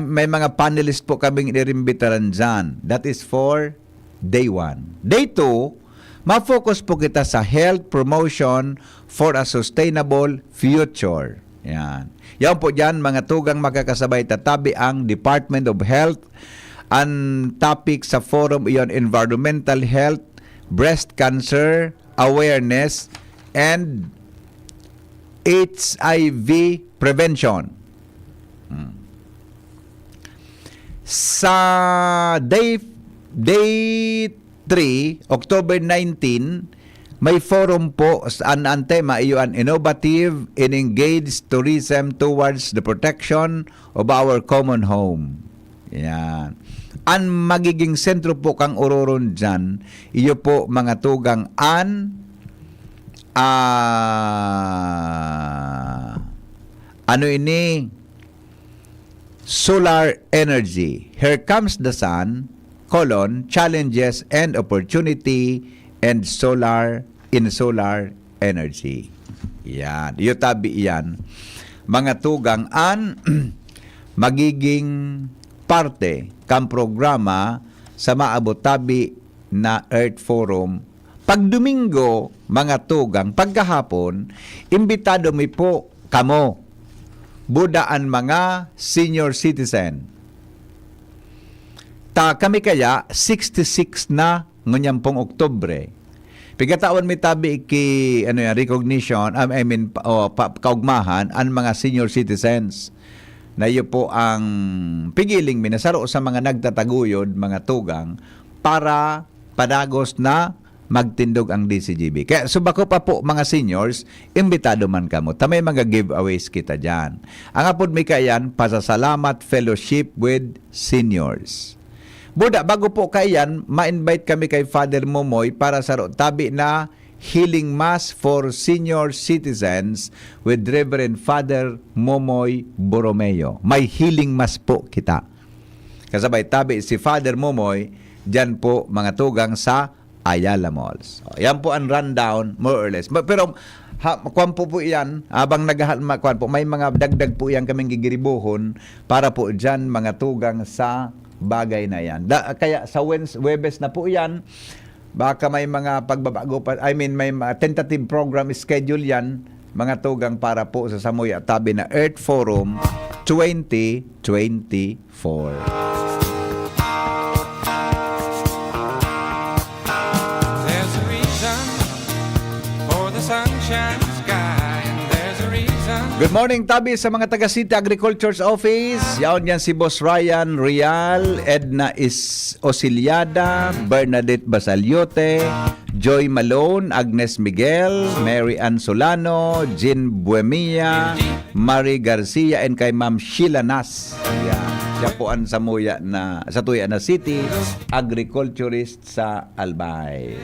may mga panelist po kaming iniimbitaran dyan. That is for day 1. Day 2, ma-focus po kita sa health promotion for a sustainable future. Yan. Yan po dyan, mga tugang makakasabay tatabi ang Department of Health. Ang topic sa forum iyon, environmental health, breast cancer, awareness, and HIV prevention. Sa day 3, October 19, may forum po ang tema iyon, innovative and engaged tourism towards the protection of our common home. Yan. Ang magiging sentro po kang uroron dyan, iyo po mga tugang ano ini? Solar energy. Here comes the sun, challenges and opportunity and solar energy. Yan. Iyo tabi yan. Mga tugang magiging parte kang programa sa maabot tabi na Earth Forum. Pag Domingo, mga tugang, pagkahapon, imbitado mi po kamo budaan mga senior citizen. Kami kaya 66 na ngunyang pong Oktubre. Pigatawan mi tabi ki recognition, kaugmahan ang mga senior citizens. Na iyo po ang pigiling minasaro sa mga nagtataguyod, mga tugang, para padagos na magtindog ang DCGB. Kaya subako pa po mga seniors, imbitado man kamo. Tamay mga giveaways kita dyan. Ang apod mi kayan, pasasalamat fellowship with seniors. Buda, bago po kayan, ma-invite kami kay Father Momoy para sa tabi na Healing Mass for Senior Citizens with Reverend Father Momoy Borromeo. May healing mass po kita. Kasabay tabi si Father Momoy, dyan po mga tugang sa Ayala Malls. Yan po ang rundown, more or less. Pero, kuwan po yan, habang kuwan po, may mga dagdag po yan kaming gigiribuhon para po dyan mga tugang sa bagay na yan. Kaya sa Webes na po yan, baka may mga pagbabago pa, may tentative program schedule yan, mga tugang para po sa Samoy at tabi na Earth Forum 2024. Good morning, tabi sa mga taga City Agriculture's Office. Yaon yan si Boss Ryan Real, Edna Osiliada, Bernadette Basaliote, Joy Malone, Agnes Miguel, Mary Ann Solano, Jean Buemia, Marie Garcia, and kay Ma'am Sheila Nas. Yan. Siya po ang sa Tuya na City Agriculturist sa Albay.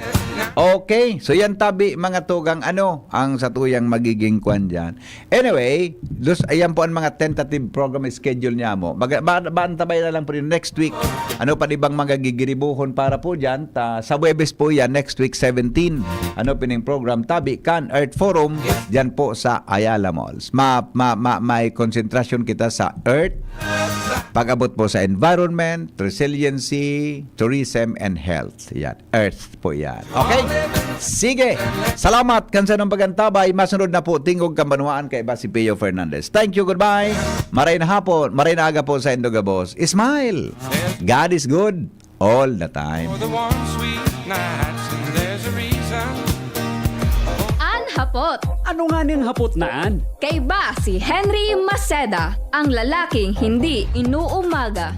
Okay, so yan tabi mga tugang ang sa tuyang magiging kwan dyan. Anyway, ayan po ang mga tentative program schedule niya mo. Baantabay na lang po rin next week. Ano pa ibang mga gigiribuhon para po dyan. Sa Webes po yan, next week 17. Ano pining program tabi kan Earth Forum dyan po sa Ayala Malls. May konsentrasyon kita sa Earth, pag-abot po sa environment, resiliency, tourism, and health. Yan. Earth po yan. Okay? Sige. Salamat. Kansa ng pagantabay. Masunod na po. Tingog Kambanuaan kay Basi Pio Fernandez. Thank you. Goodbye. Maray na hapon. Maray na aga po sa Indogabos. Smile. God is good all the time. Hapot. Ano nga niyang hapot naan? Kay ba si Henry Maceda, ang lalaking hindi inuumaga.